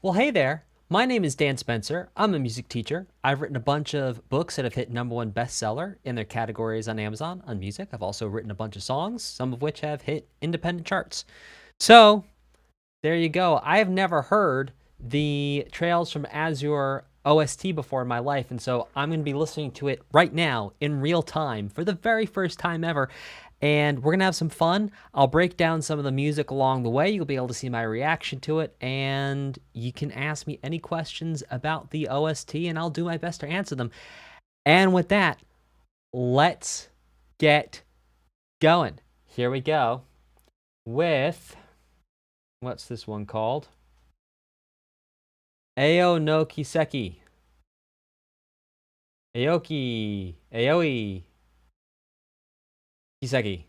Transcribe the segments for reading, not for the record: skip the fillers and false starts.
Well, hey there. My name is Dan Spencer. I'm a music teacher. I've written a bunch of books that have hit #1 bestseller in their categories on Amazon on music. I've also written a bunch of songs, some of which have hit independent charts. So, there you go. I have never heard the Trails from Azure OST before in my life, and so I'm going to be listening to it right now in real time for the very first time ever. And we're going to have some fun. I'll break down some of the music along the way. You'll be able to see my reaction to it, and you can ask me any questions about the OST, and I'll do my best to answer them. And with that, let's get going. Here we go with, what's this one called? Ao no Kiseki. Aoi. Kiseki.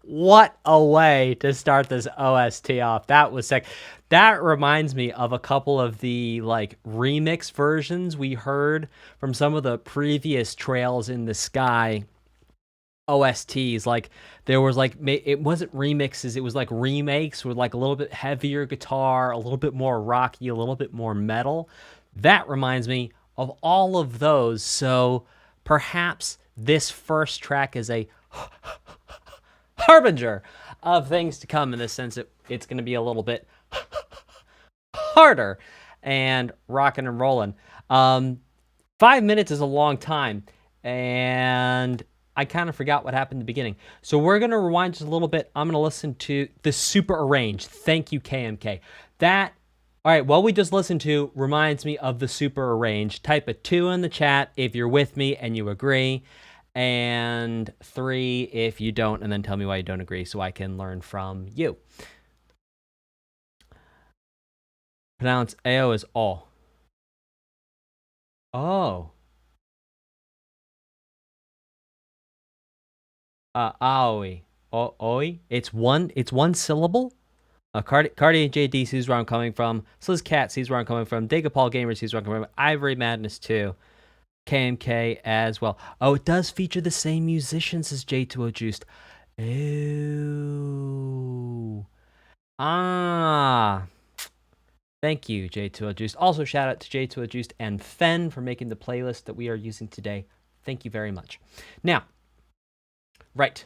What a way to start this OST off. That was sick. That reminds me of a couple of the like remix versions we heard from some of the previous Trails in the Sky OSTs. Like there was like, it wasn't remixes, it was like remakes with like a little bit heavier guitar, a little bit more rocky, a little bit more metal. That reminds me of all of those. So perhaps this first track is a harbinger of things to come, in the sense that it's going to be a little bit harder and rocking and rolling. 5 minutes is a long time, and I kind of forgot what happened in the beginning. So we're going to rewind just a little bit. I'm going to listen to the super arranged. Thank you, KMK. That, all right, what we just listened to reminds me of the super arranged. Type a 2 in the chat if you're with me and you agree, and 3 if you don't, and then tell me why you don't agree so I can learn from you. Pronounce AO as all. Oh. Aoi. Oi. It's one syllable. Cardi JD sees where I'm coming from. Sliz Cat sees where I'm coming from. Dagapal Gamer sees where I'm coming from. Ivory Madness 2. KMK as well. Oh, it does feature the same musicians as J2O Juiced. Ooh. Ah. Thank you, J2O Juiced. Also, shout out to J2O Juiced and Fen for making the playlist that we are using today. Thank you very much. Now, right.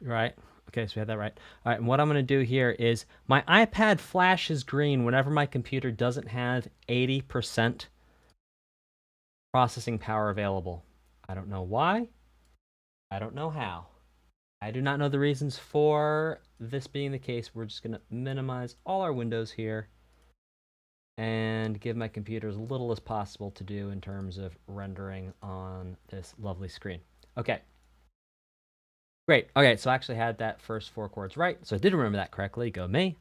Right. Okay, so we had that right. All right, and what I'm going to do here is my iPad flashes green whenever my computer doesn't have 80% processing power available. I don't know why. I don't know how. I do not know the reasons for this being the case. We're just going to minimize all our windows here and give my computer as little as possible to do in terms of rendering on this lovely screen. Okay. Great. Okay, so I actually had that first 4 chords right, so I did remember that correctly. Go me.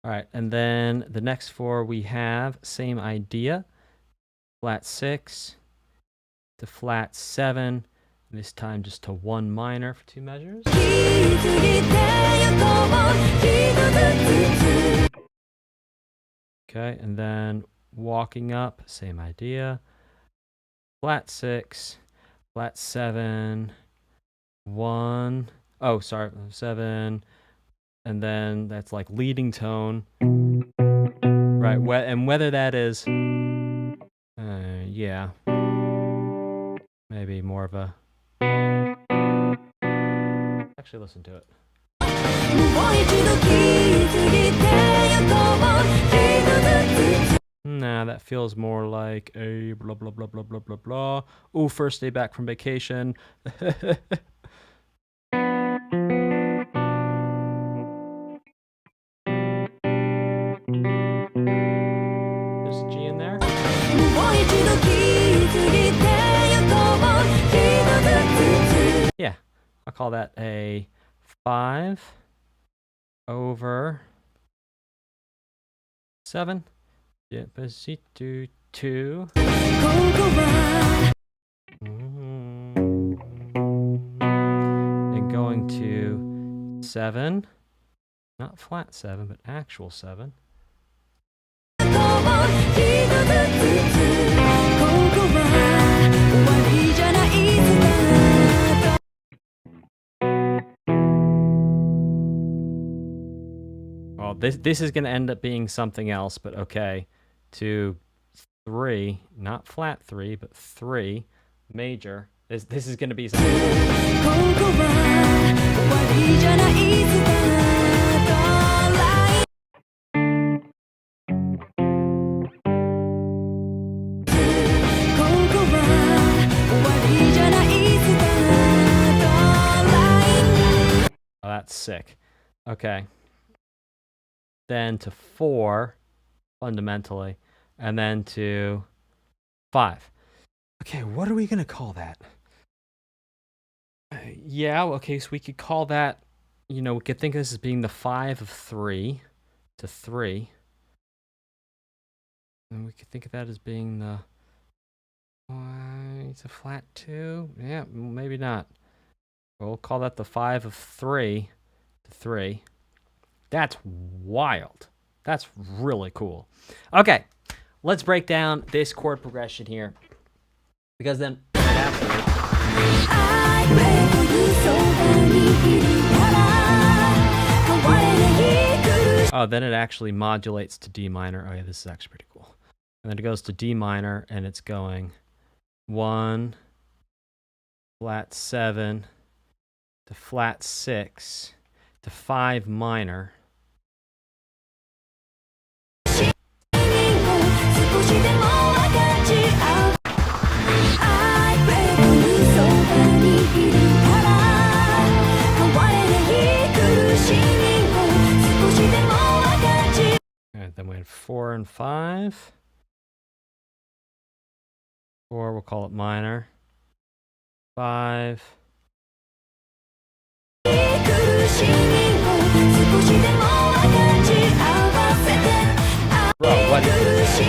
All right, and then the next 4 we have same idea. Flat 6 to flat 7. This time just to 1 minor for 2 measures. Okay, and then walking up, same idea. Flat 6, flat 7, 1. Oh, sorry, 7. And then that's like leading tone. Right, and whether that is yeah. Maybe more of a... Actually, listen to it. Nah, that feels more like a blah, blah, blah, blah, blah, blah, blah. Ooh, first day back from vacation. There's a G in there. Yeah, I'll call that a 5 over 7. Despacito 2. And going to 7. Not flat 7, but actual 7. Well, this is going to end up being something else, but okay. To 3, not flat 3, but 3 major. This is going to be something Oh, that's sick. Okay. Then to 4, fundamentally, and then to 5. Okay, what are we going to call that? Yeah, okay, so we could call that, we could think of this as being the 5 of 3 to 3. And we could think of that as being the... It's a flat 2? Yeah, maybe not. We'll call that the 5 of 3 to 3. That's wild. That's really cool. Okay, let's break down this chord progression here. Because then then it actually modulates to D minor. Oh yeah, this is actually pretty cool. And then it goes to D minor, and it's going 1, flat 7, to flat 6, to 5 minor. And then we had 4 and 5. 4, we'll call it minor. 5. Bro, what is this?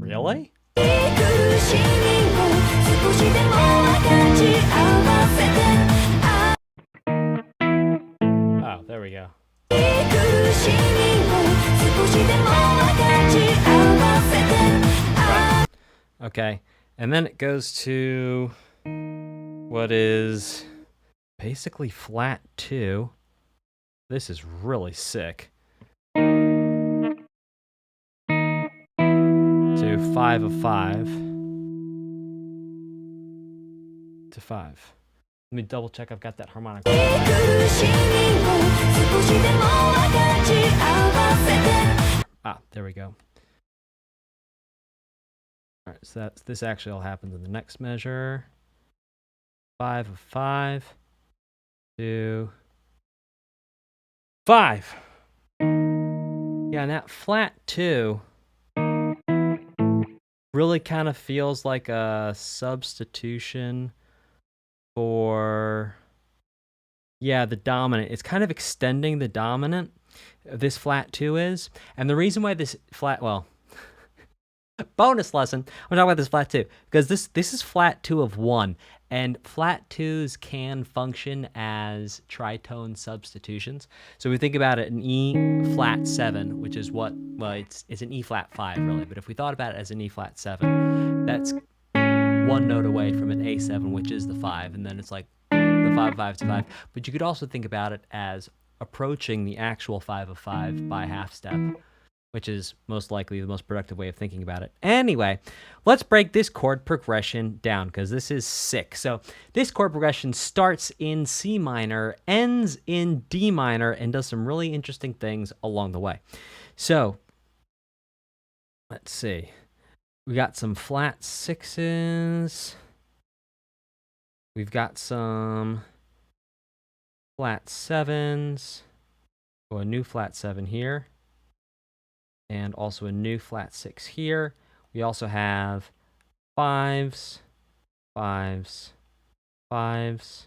Really? Oh, there we go. Right. Okay, and then it goes to what is basically flat 2. This is really sick. To 5 of 5. To 5. Let me double check I've got that harmonic. Ah, there we go. All right, so this actually all happens in the next measure. 5 of 5 to 5. Yeah, and that flat 2 really kind of feels like a substitution for, yeah, the dominant. It's kind of extending the dominant, this flat 2 is. And the reason why this flat, well, Bonus lesson. I'm talking about this flat 2 because this is flat 2 of 1, and flat 2s can function as tritone substitutions. So we think about it, an E flat 7, which is what, well, it's an E flat 5 really, but if we thought about it as an E flat 7, that's one note away from an A7, which is the 5, and then it's like the 5 of 5 to 5. But you could also think about it as approaching the actual 5 of 5 by half step, which is most likely the most productive way of thinking about it. Anyway, let's break this chord progression down because this is sick. So this chord progression starts in C minor, ends in D minor, and does some really interesting things along the way. So let's see. We got some flat 6s. We've got some flat 7s. Oh, a new flat 7 here. And also a new flat 6 here. We also have 5s, 5s, 5s,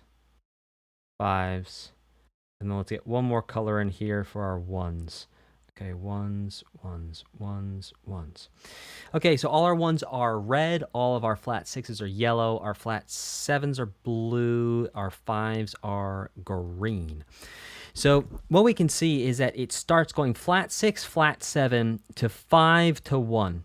5s. And then let's get one more color in here for our 1s. Okay, 1s, 1s, 1s, 1s. Okay, so all our 1s are red. All of our flat 6s are yellow. Our flat 7s are blue. Our 5s are green. So what we can see is that it starts going flat 6, flat 7 to 5 to 1.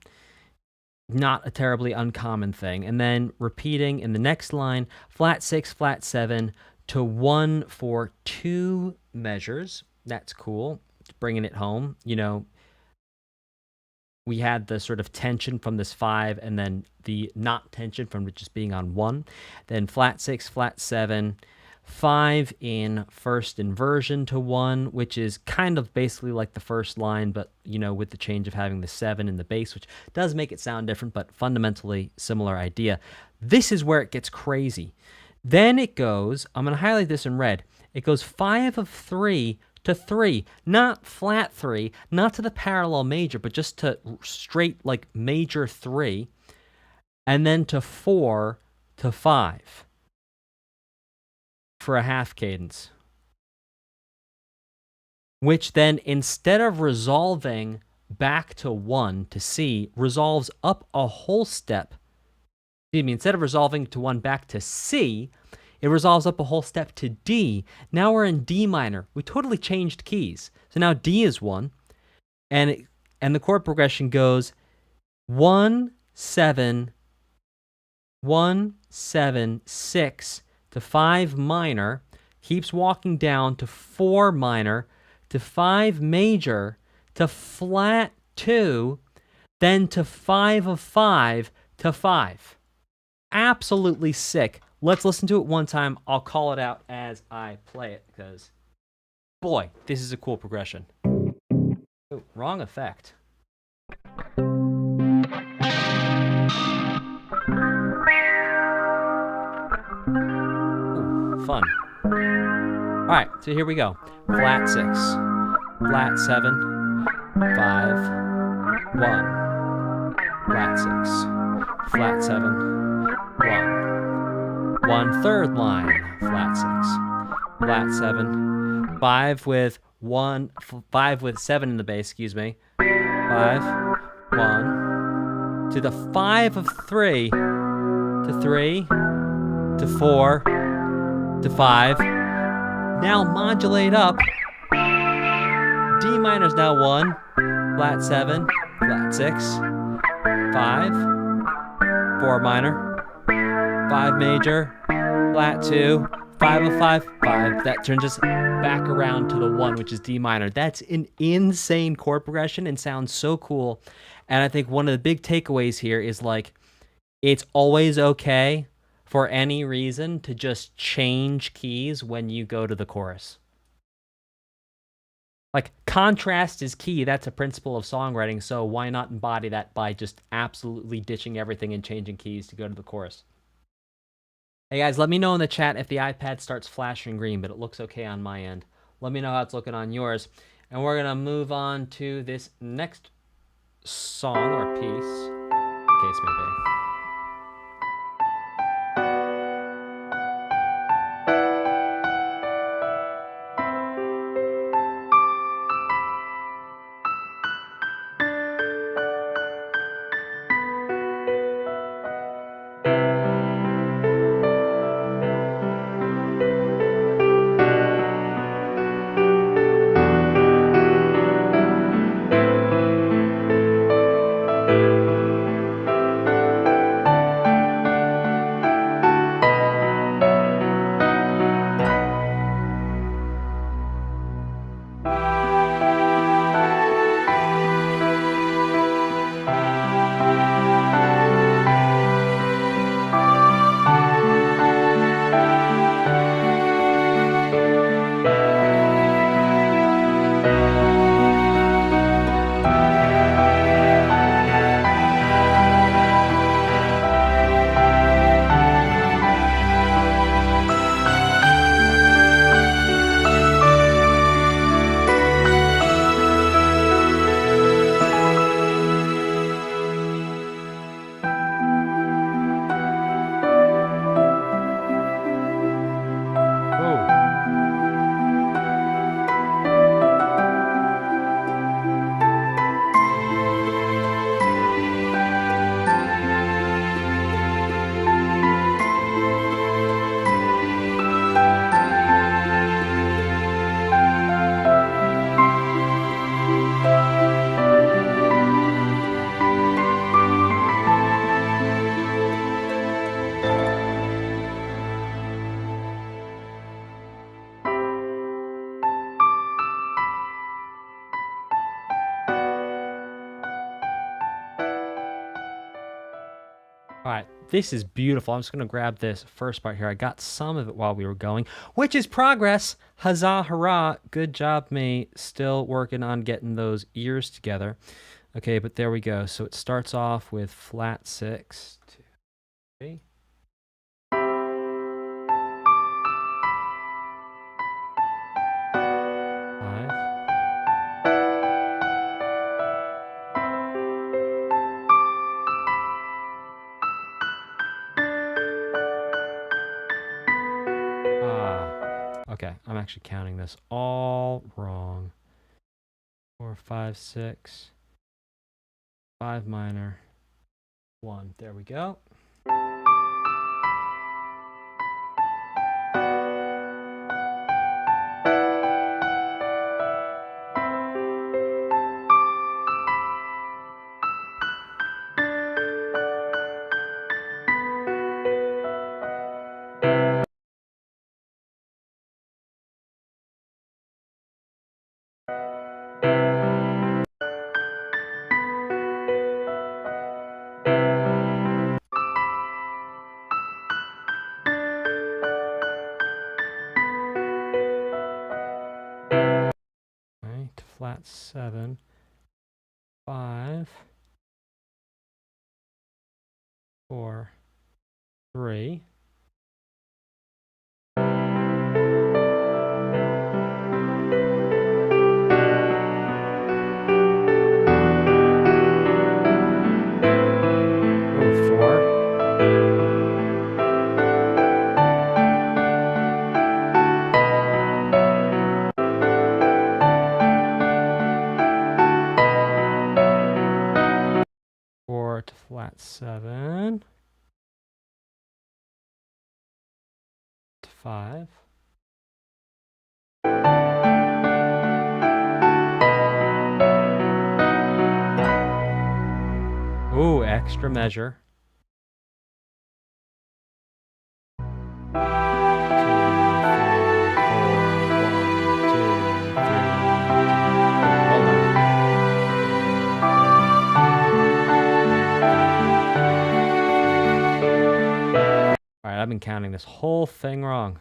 Not a terribly uncommon thing. And then repeating in the next line, flat 6, flat 7 to 1 for 2 measures. That's cool. It's bringing it home. You know, we had the sort of tension from this 5 and then the not tension from it just being on 1. Then flat 6, flat 7, 5 in first inversion to 1, which is kind of basically like the first line, but, you know, with the change of having the 7 in the bass, which does make it sound different, but fundamentally similar idea. This is where it gets crazy. Then it goes, I'm going to highlight this in red, it goes 5 of 3 to 3, not flat 3, not to the parallel major, but just to straight like major 3, and then to 4 to 5 for a half cadence, which then instead of resolving back to 1 to C, resolves up a whole step. Excuse me, instead of resolving to 1 back to C, it resolves up a whole step to D. Now we're in D minor. We totally changed keys. So now D is 1, and the chord progression goes 1, 7, 1, 7, 6 to 5 minor, keeps walking down to 4 minor, to 5 major, to flat 2, then to 5 of 5 to 5. Absolutely sick. Let's listen to it one time. I'll call it out as I play it because, boy, this is a cool progression. Oh, wrong effect. Ooh, fun. All right, so here we go. Flat 6, flat 7, 5, 1, flat 6, flat 7, 1, 1/3 line, flat 6, flat 7, 5 with 1, 5 with 7 in the bass, excuse me, 5, 1, to the 5 of 3, to 3, to 4, to 5, now modulate up, D minor is now 1, flat 7, flat 6, 5, 4 minor, 5 major, flat 2, 5 of 5, 5. That turns us back around to the 1, which is D minor. That's an insane chord progression and sounds so cool. And I think one of the big takeaways here is like, it's always okay for any reason to just change keys when you go to the chorus. Like, contrast is key. That's a principle of songwriting, so why not embody that by just absolutely ditching everything and changing keys to go to the chorus? Hey guys, let me know in the chat if the iPad starts flashing green, but it looks okay on my end. Let me know how it's looking on yours. And we're gonna move on to this next song or piece, case may be. All right, this is beautiful. I'm just going to grab this first part here. I got some of it while we were going, which is progress. Huzzah, hurrah. Good job, me. Still working on getting those ears together. Okay, but there we go. So it starts off with flat 6, 2, 3. Okay, I'm actually counting this all wrong. 4, 5, 6, 5 minor, 1. There we go. To flat 7, 5, 4, 3. To flat 7, to 5. Ooh, extra measure. I've been counting this whole thing wrong.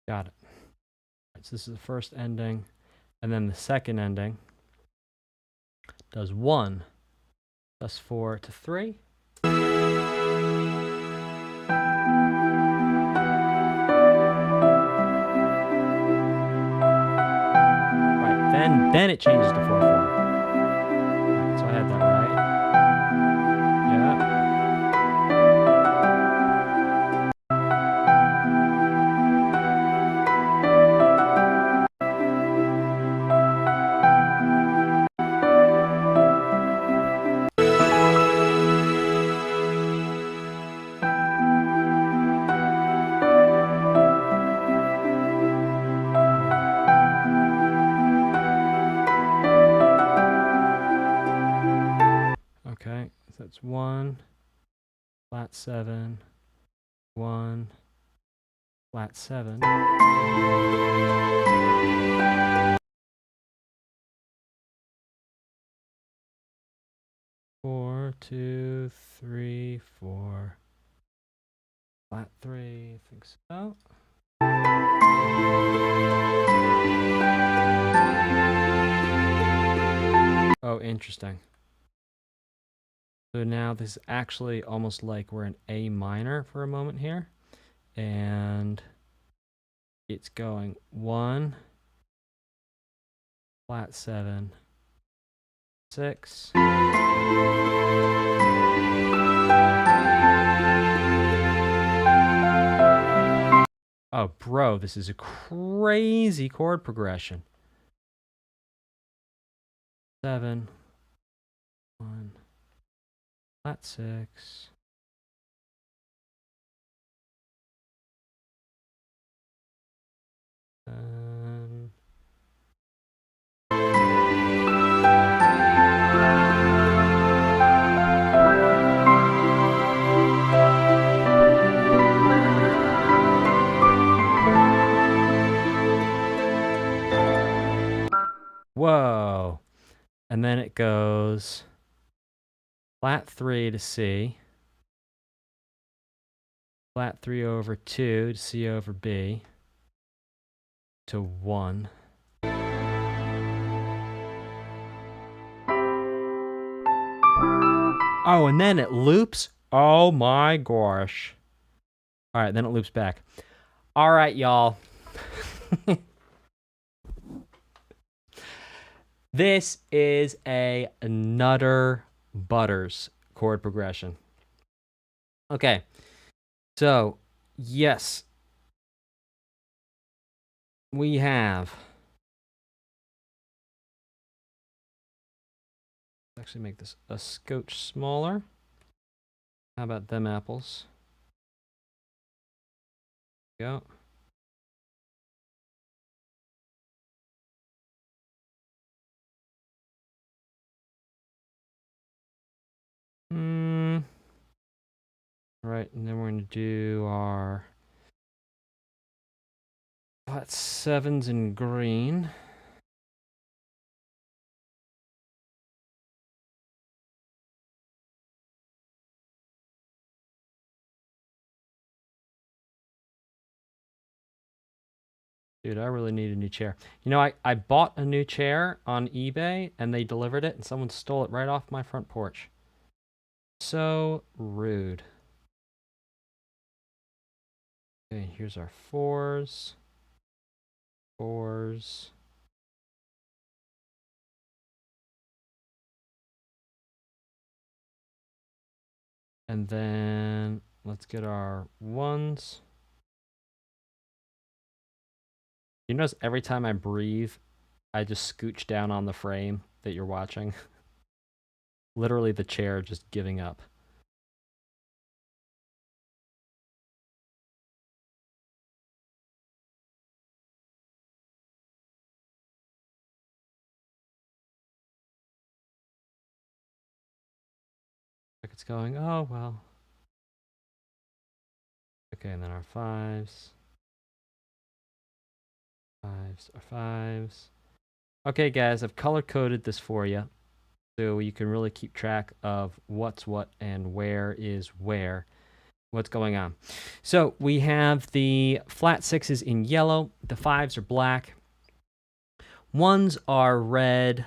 Got it. Right, so this is the first ending, and then the second ending does 1 plus 4 to 3. Right, then it changes to 4, 4. Right, so I had that right. Yeah. Okay, so that's 1, flat 7, 1, flat 7. Four, 2, 3, 4, flat 3. I think so. Oh, interesting. So now this is actually almost like we're in A minor for a moment here. And it's going 1, flat 7, 6. Oh, bro, this is a crazy chord progression. 7, 1, flat 6. Whoa. And then it goes flat 3 to C, flat 3 over 2 to C over B, to 1. Oh, and then it loops? Oh my gosh. All right, then it loops back. All right, y'all. This is a Nutter Butters chord progression. Okay, so yes, we have. Let's actually make this a scotch smaller. How about them apples? Go. All right, and then we're going to do our flat 7s in green. Dude, I really need a new chair. You know, I bought a new chair on eBay, and they delivered it, and someone stole it right off my front porch. So rude. Okay, here's our 4s. 4s. And then let's get our 1s. You notice every time I breathe, I just scooch down on the frame that you're watching. Literally the chair just giving up. Like it's going, oh well. Okay, and then our 5s. 5s are 5s. Okay, guys, I've color-coded this for you, so you can really keep track of what's what and where is where, what's going on. So we have the flat 6s in yellow, the 5s are black, 1s are red,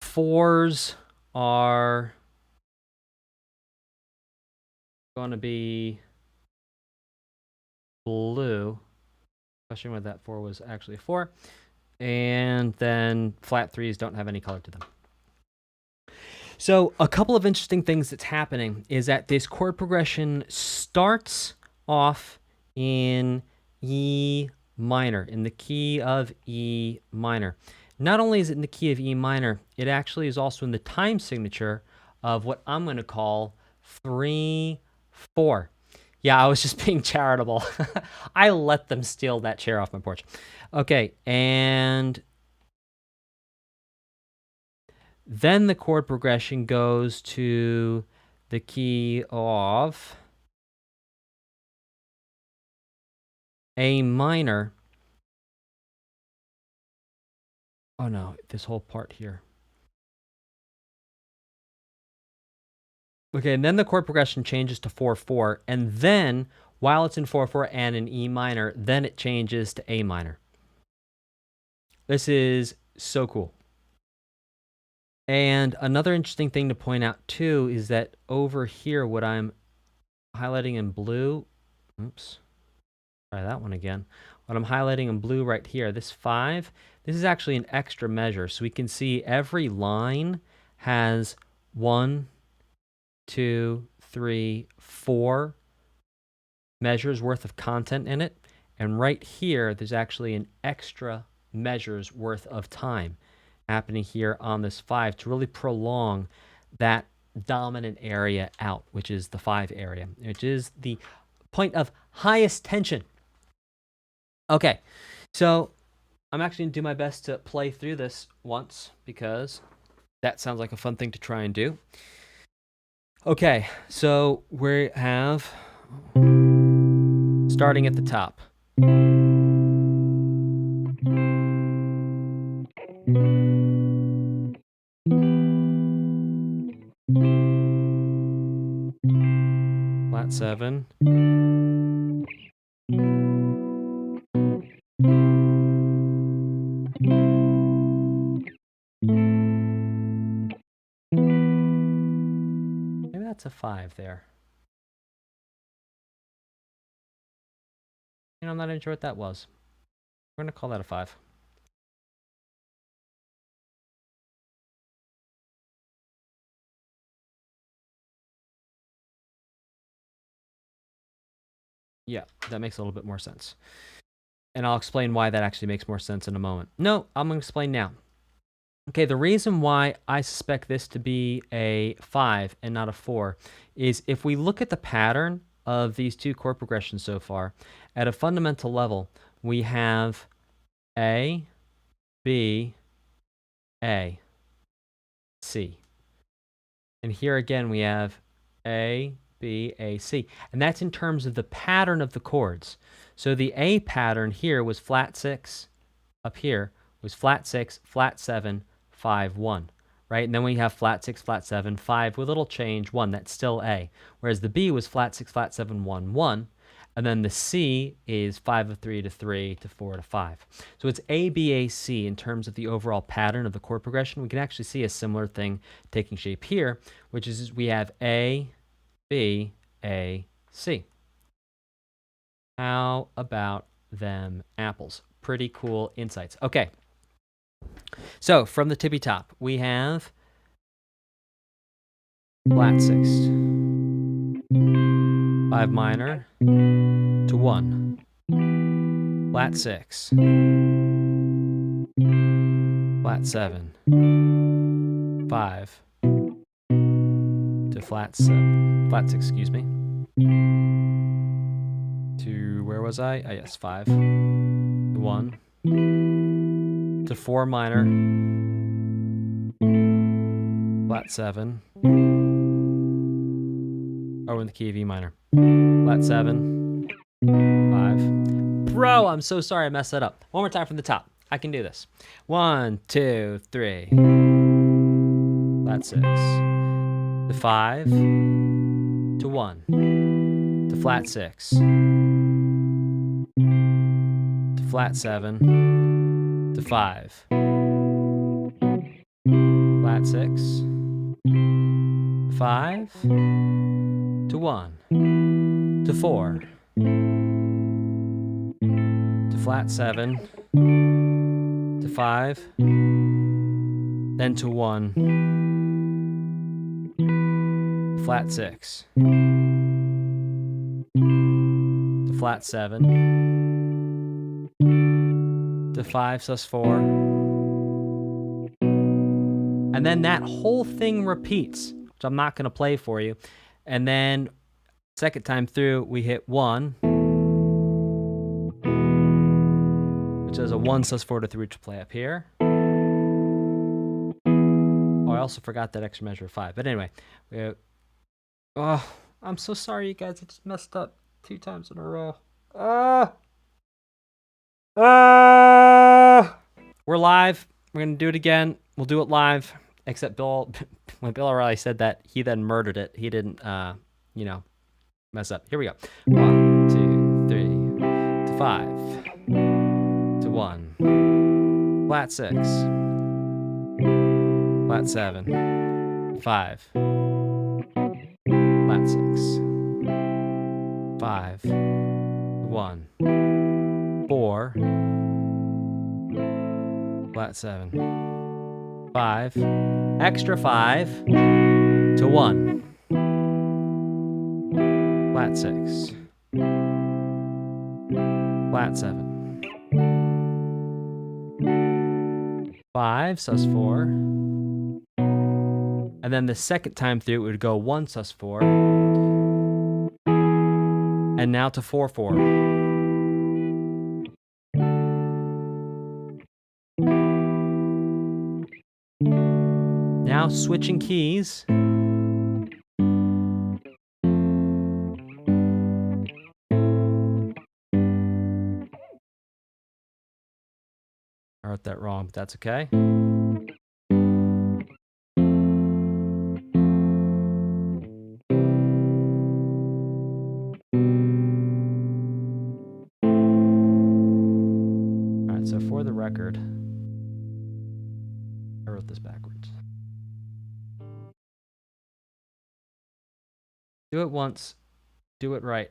4s are going to be blue. Question whether that 4 was actually a 4. And then flat 3s don't have any color to them. So a couple of interesting things that's happening is that this chord progression starts off in E minor, in the key of E minor. Not only is it in the key of E minor, it actually is also in the time signature of what I'm going to call 3-4. Yeah, I was just being charitable. I let them steal that chair off my porch. Okay, and then the chord progression goes to the key of A minor. Oh no, this whole part here. Okay, and then the chord progression changes to 4-4, and then while it's in 4-4 and in E minor, then it changes to A minor. This is so cool. And another interesting thing to point out too is that over here, what I'm highlighting in blue, oops, try that one again. What I'm highlighting in blue right here, this 5, this is actually an extra measure. So we can see every line has 1, 2, 3, 4 measures worth of content in it. And right here, there's actually an extra measures worth of time happening here on this 5 to really prolong that dominant area out, which is the 5 area, which is the point of highest tension. Okay, so I'm actually going to do my best to play through this once because that sounds like a fun thing to try and do. Okay, so we have starting at the top. Flat 7. Maybe that's a 5 there. You know, I'm not even sure what that was. We're going to call that a 5. Yeah, that makes a little bit more sense. And I'll explain why that actually makes more sense in a moment. No, I'm going to explain now. Okay, the reason why I suspect this to be a 5 and not a 4 is if we look at the pattern of these two chord progressions so far, at a fundamental level, we have A, B, A, C. And here again, we have A, B, A, C. And that's in terms of the pattern of the chords. So the A pattern here was flat 6, up here was flat 6, flat 7, 5, 1, right? And then we have flat 6, flat 7, 5 with a little change, 1, that's still A. Whereas the B was flat 6, flat 7, 1, 1. And then the C is 5 of 3 to 3 to 4 to 5. So it's A, B, A, C in terms of the overall pattern of the chord progression. We can actually see a similar thing taking shape here, which is we have A, B, A, C. How about them apples? Pretty cool insights. Okay. So from the tippy top, we have flat 6, 5 minor to 1, flat 6, flat 7, 5 to flat 7, flat 6, excuse me, to, where was I? Ah, yes, 5 to 1 to 4 minor, flat 7, oh, in the key of E minor, flat 7, 5. Bro, I'm so sorry I messed that up. One more time from the top. I can do this. 1, 2, 3. Flat 6 to 5 to 1 to flat 6 to flat 7 to 5. Flat 6 to 5 to 1 to 4 to flat 7 to 5, then to 1, flat 6 to flat 7 to 5 sus4, and then that whole thing repeats, which I'm not going to play for you. And then second time through, we hit 1, which is a 1 sus4 to 3, which will play up here. Oh, I also forgot that extra measure of 5. But anyway, oh, I'm so sorry, you guys. I just messed up 2 times in a row. We're live. We're going to do it again. We'll do it live. Except Bill, when Bill O'Reilly said that, he then murdered it. He didn't, mess up. Here we go. 1, 2, 3 to 5 to 1. Flat 6. Flat 7. 5. Flat 6. 5. 1. 4. Flat 7. 5. Extra 5 to 1. Flat 6. flat 7. 5 sus4. And then the second time through, it would go 1 sus4. And now to 4/4. Now switching keys. I wrote that wrong, but that's okay. All right, so for the record, I wrote this backwards. Do it once, do it right.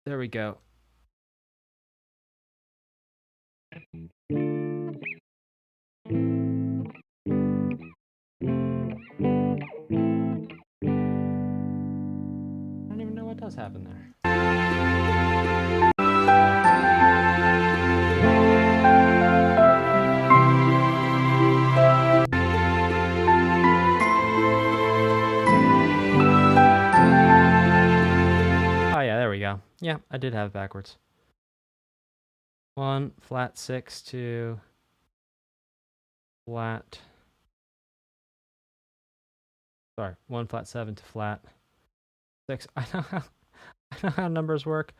There we go. I don't even know what does happen there. Oh yeah, there we go. Yeah, I did have it backwards. 1 flat 6 to flat. Sorry, 1 flat 7 to flat 6. I know how numbers work.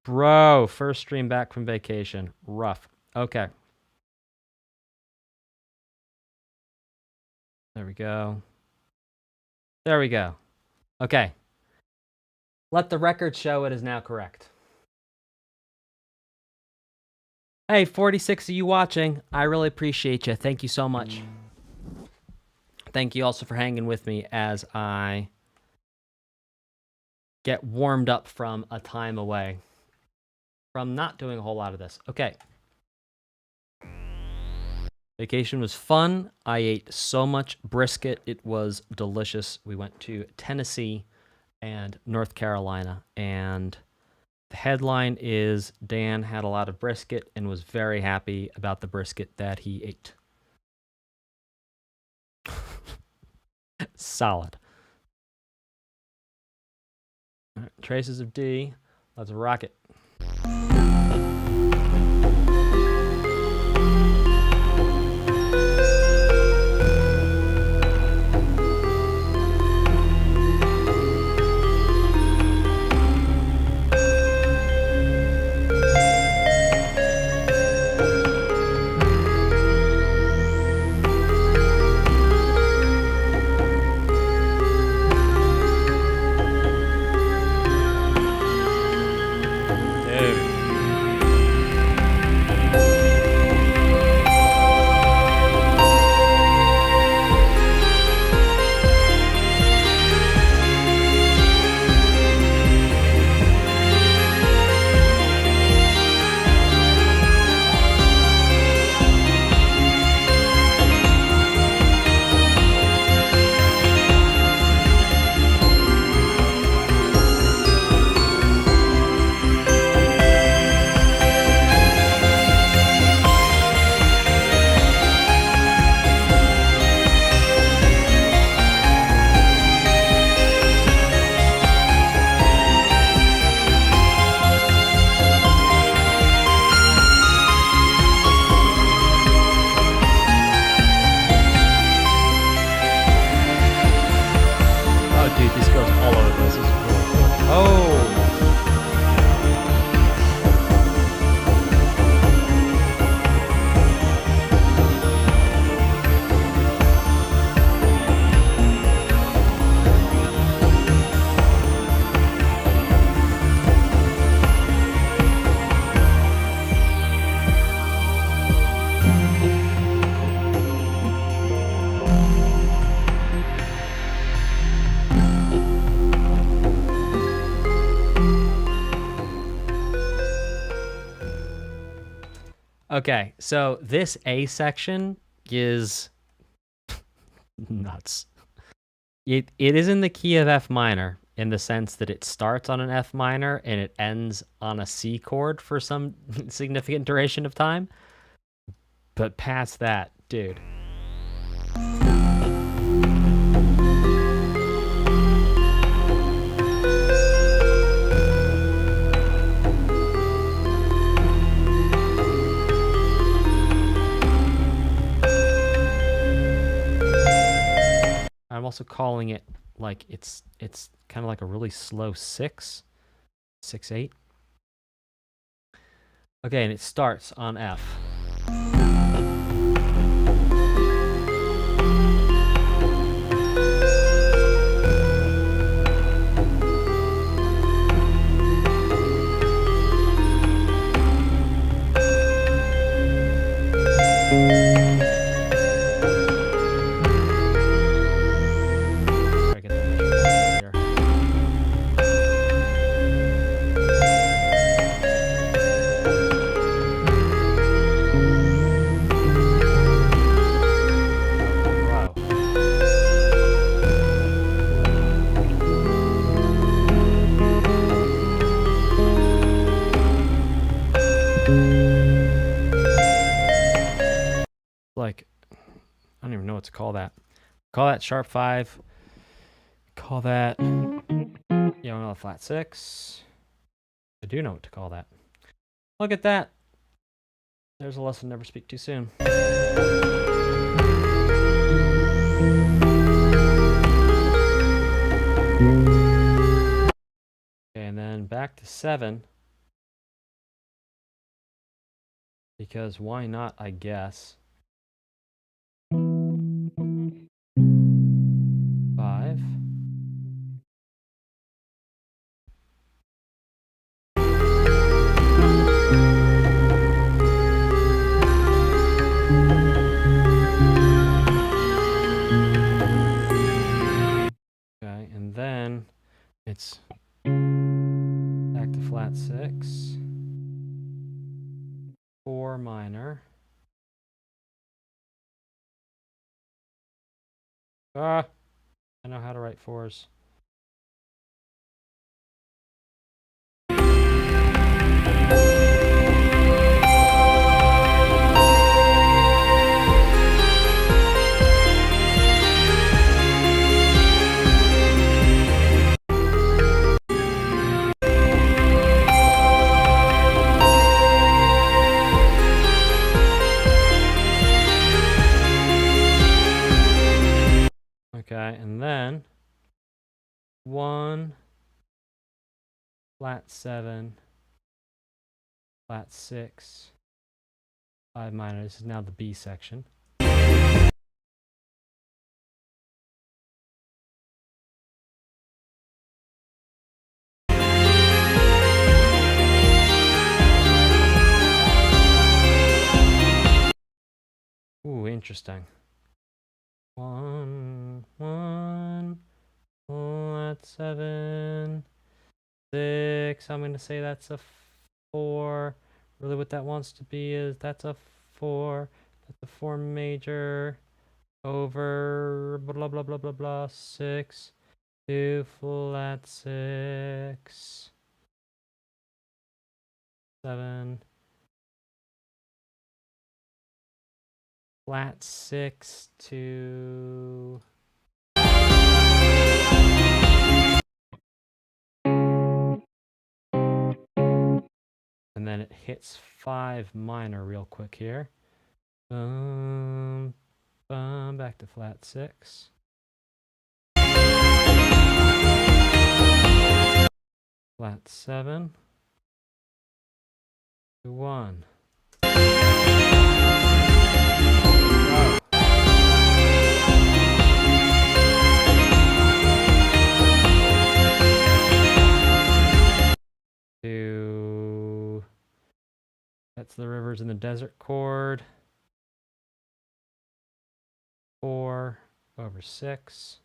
Bro, first stream back from vacation. Rough. Okay. There we go. There we go. Okay. Let the record show it is now correct. Hey, 46 of you watching. I really appreciate you. Thank you so much. Thank you also for hanging with me as I get warmed up from a time away from not doing a whole lot of this. Okay. Vacation was fun. I ate so much brisket. It was delicious. We went to Tennessee and North Carolina, and the headline is Dan had a lot of brisket and was very happy about the brisket that he ate. Solid. All right, traces of D. Let's rock it. Okay, so this A section is nuts. It is in the key of F minor, in the sense that it starts on an F minor and it ends on a C chord for some significant duration of time. But past that, dude. I'm also calling it like it's kind of like a really slow 6, 6/8. Okay, and it starts on F. Like, I don't even know what to call that. Call that sharp 5. Call that, a flat 6. I do know what to call that. Look at that. There's a lesson never speak too soon. Okay, and then back to 7. Because why not, I guess. 5. Okay, and then it's back to flat 6. 4 minor. I know how to write 4s. Okay, and then 1, flat 7, flat 6, 5 minor. This is now the B section. Ooh, interesting. 1, 1, flat 7, 6. I'm going to say that's a 4. Really what that wants to be is that's a 4. That's a 4 major over blah blah blah blah blah 6, 2 flat 6, 7, flat 6 to and then it hits 5 minor real quick here. Back to flat 6. Flat 7. 2, 1. That's the rivers in the desert chord. 4 over 6.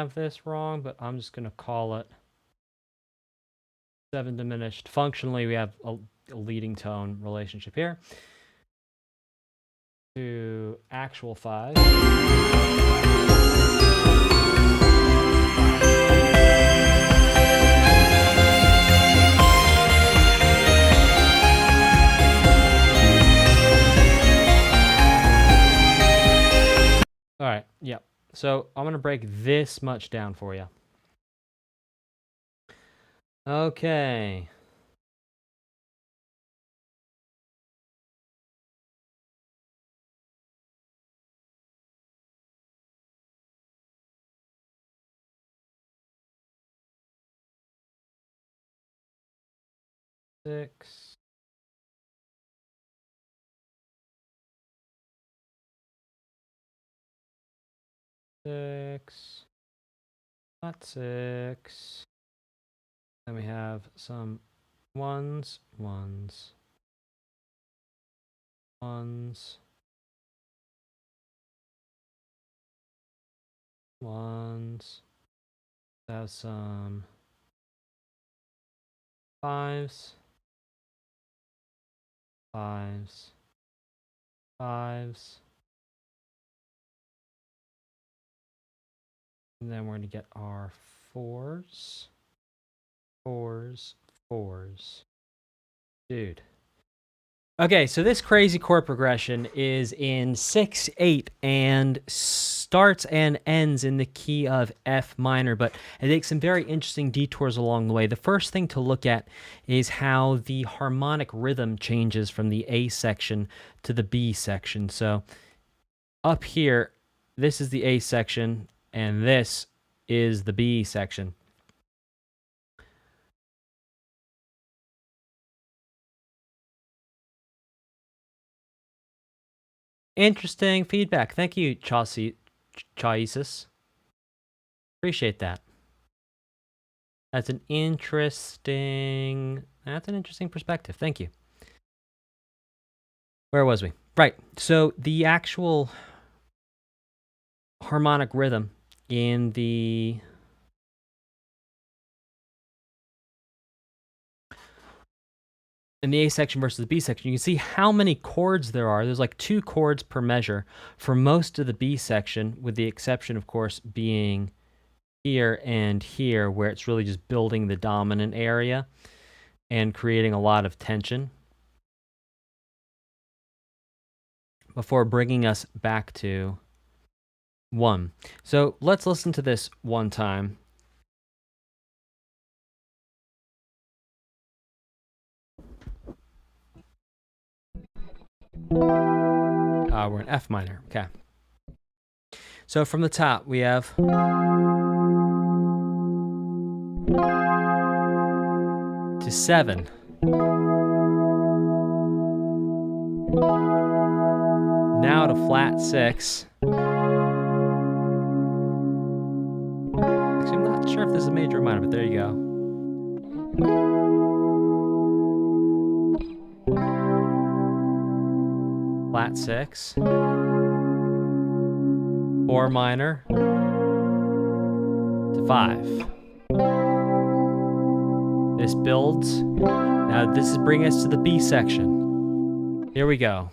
have this wrong, but I'm just going to call it 7 diminished. Functionally, we have a leading tone relationship here. To actual 5. All right, yep. So I'm going to break this much down for you. Okay. Six. Six. Not 6. Then we have some ones, ones, ones, ones. Have some 5s, 5s, 5s. And then we're going to get our 4s, 4s, 4s. Dude. Okay, so this crazy chord progression is in 6/8 and starts and ends in the key of F minor, but it takes some very interesting detours along the way. The first thing to look at is how the harmonic rhythm changes from the A section to the B section. So up here, this is the A section, and this is the B section. Interesting feedback. Thank you, Chaisis. Appreciate that. That's an interesting perspective. Thank you. Where was we? Right. So the actual harmonic rhythm in the A section versus the B section, you can see how many chords there are. There's like 2 chords per measure for most of the B section, with the exception, of course, being here and here, where it's really just building the dominant area and creating a lot of tension before bringing us back to 1. So let's listen to this one time. We're in F minor. Okay. So from the top, we have to 7. Now to flat 6. Actually, I'm not sure if this is major or minor, but there you go. Flat 6. 4 minor to 5. This builds. Now this is bringing us to the B section. Here we go.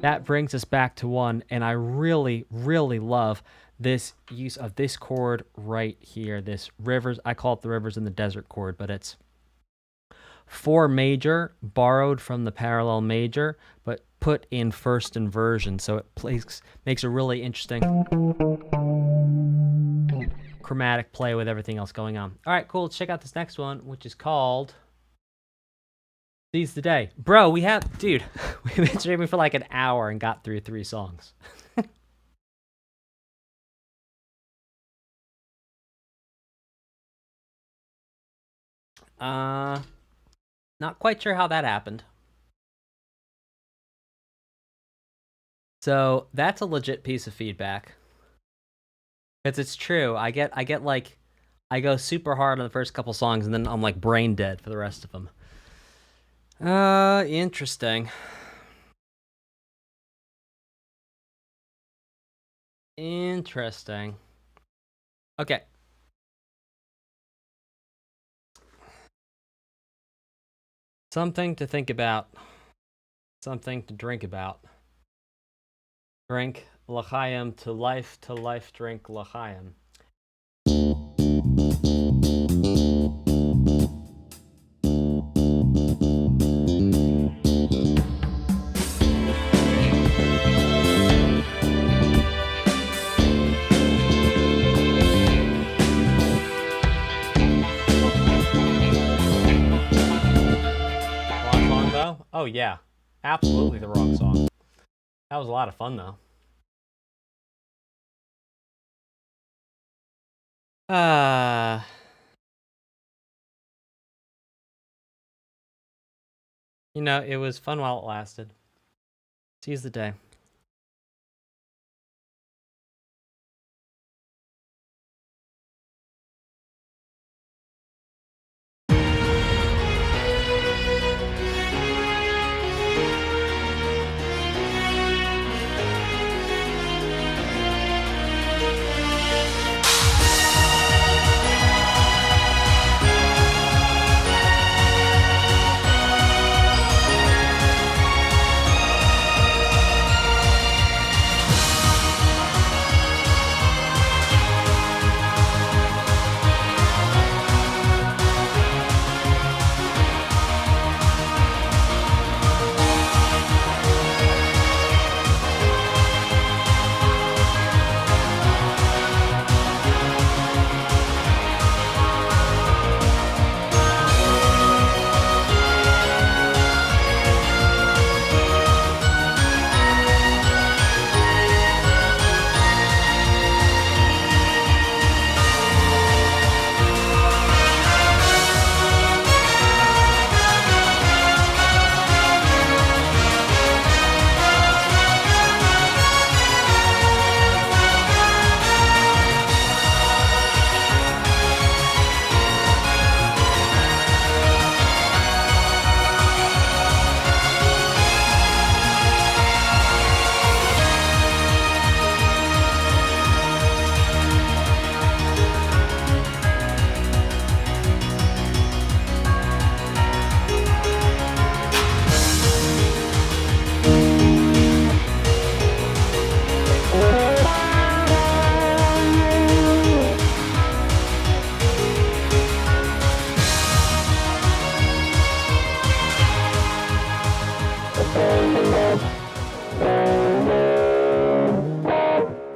That brings us back to 1, and I really, really love this use of this chord right here, this rivers. I call it the rivers in the desert chord, but it's 4 major, borrowed from the parallel major, but put in first inversion, so it makes a really interesting chromatic play with everything else going on. All right, cool. Let's check out this next one, which is called Seize the Day. Bro, dude, we've been streaming for like an hour and got through 3 songs. Not quite sure how that happened. So that's a legit piece of feedback. Because it's true. I get like, I go super hard on the first couple songs and then I'm like brain dead for the rest of them. Interesting. Interesting. Okay. Something to think about. Something to drink about. Drink l'chaim to life, drink l'chaim. Oh yeah, absolutely the wrong song. That was a lot of fun though. You know, it was fun while it lasted. Seize the day.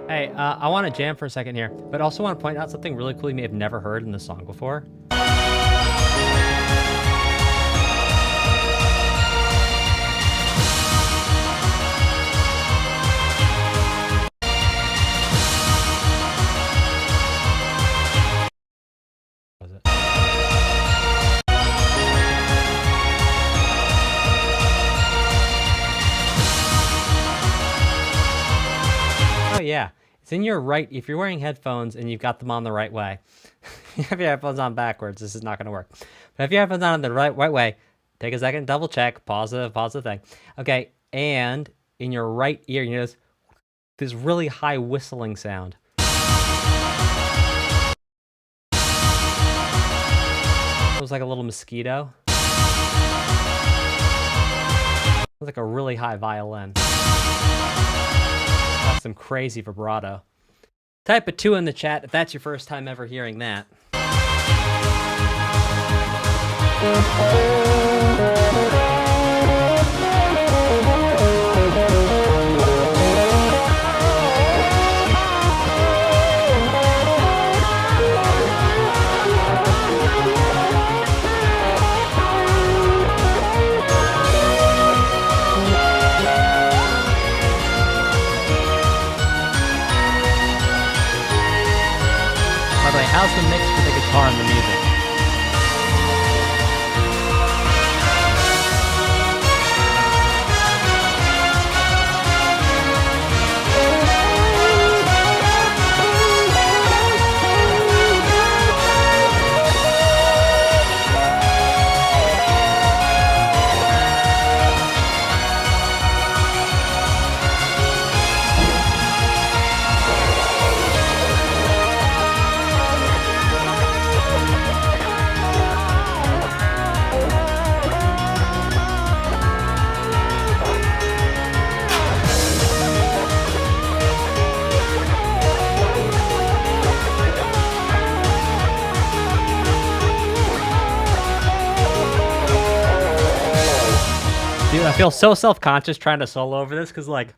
Hey, I want to jam for a second here, but also want to point out something really cool you may have never heard in the song before. Was it? Oh yeah. It's in your right, if you're wearing headphones and you've got them on the right way. If your headphones on backwards, this is not going to work. But if your headphones on the right way, take a second, double check, pause the thing. Okay, and in your right ear, you notice this really high whistling sound. It was like a little mosquito. It was like a really high violin. That's some crazy vibrato. Type a 2 in the chat if that's your first time ever hearing that. How's the mix for the guitar and the music? I feel so self-conscious trying to solo over this because, like,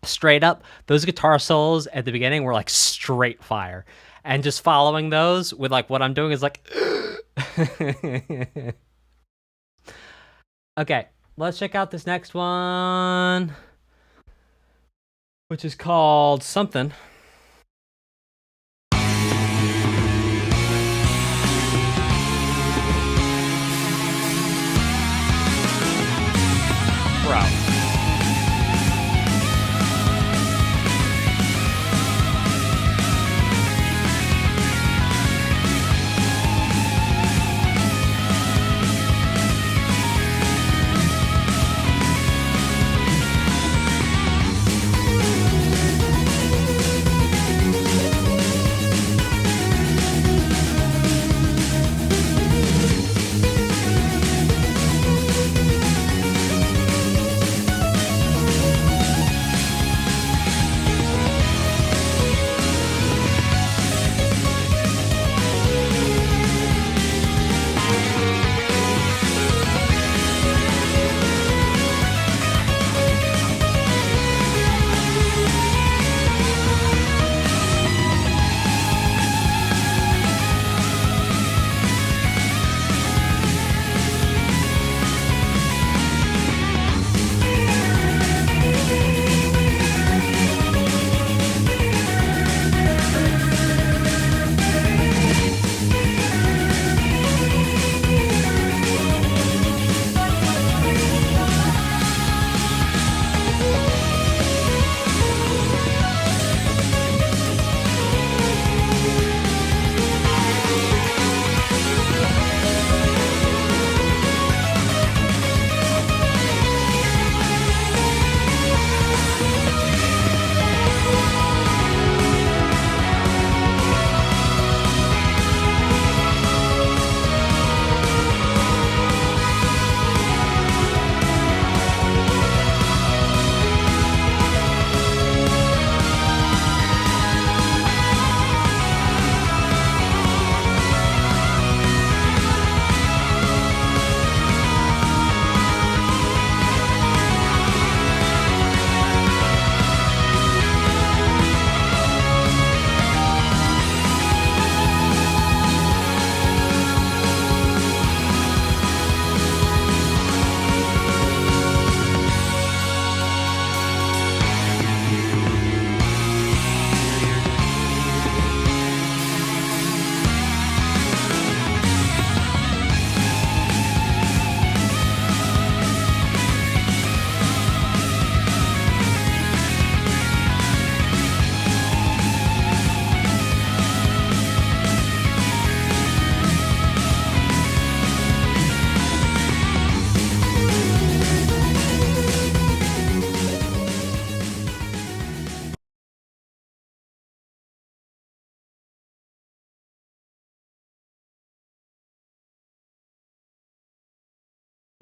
straight up, those guitar solos at the beginning were, like, straight fire. And just following those with, like, what I'm doing is, like... Okay, let's check out this next one, which is called something. Bro.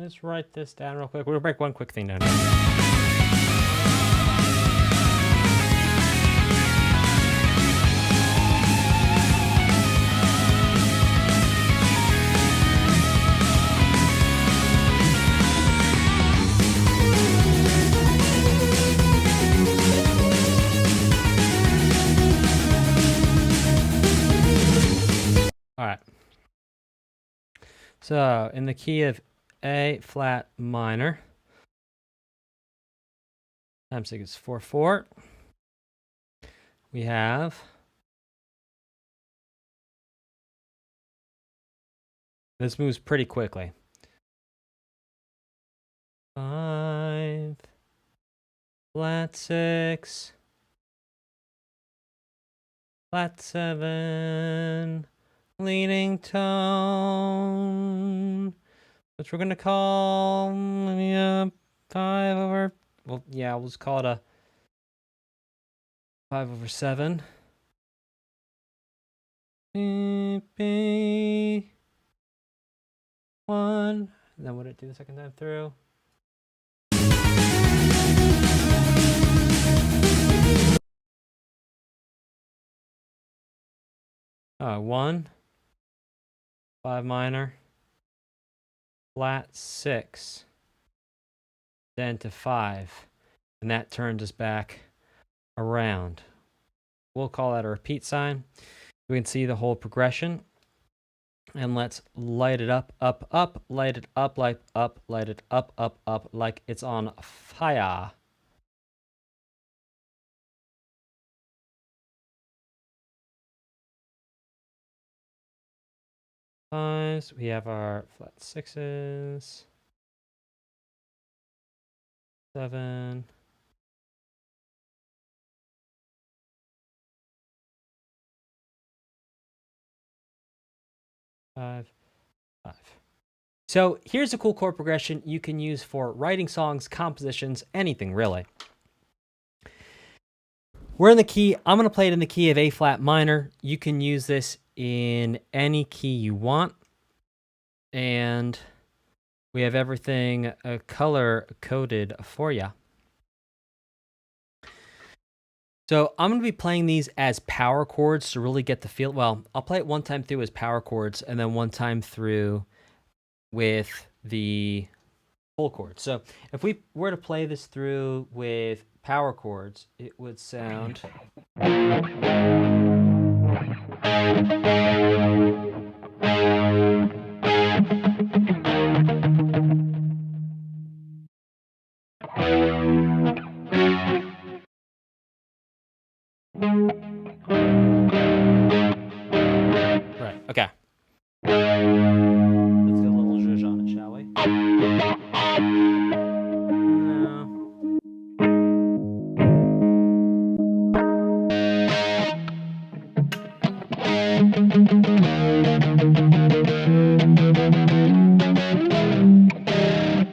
Let's write this down real quick. We'll break one quick thing down. All right. So in the key of A flat minor, times 6 is 4/4. We have this moves pretty quickly. 5 flat 6 flat 7 leading tone, which we're gonna call 5 over. Well, yeah, we'll just call it a 5/7. B 1. And then what did it do the second time through? Oh, 1 5 minor flat 6 then to 5. And that turns us back around. We'll call that a repeat sign. We can see the whole progression. And let's light it up, light it up, light it up, like it's on fire. Fives, we have our flat 6s. 7. Five. So here's a cool chord progression you can use for writing songs, compositions, anything really. We're in the key, I'm going to play it in the key of A flat minor. You can use this in any key you want. And we have everything color coded for you. So I'm going to be playing these as power chords to really get the feel. Well, I'll play it one time through as power chords and then one time through with the full chords. So if we were to play this through with power chords, it would sound... Right, okay. Let's get a little zhuzh on it, shall we?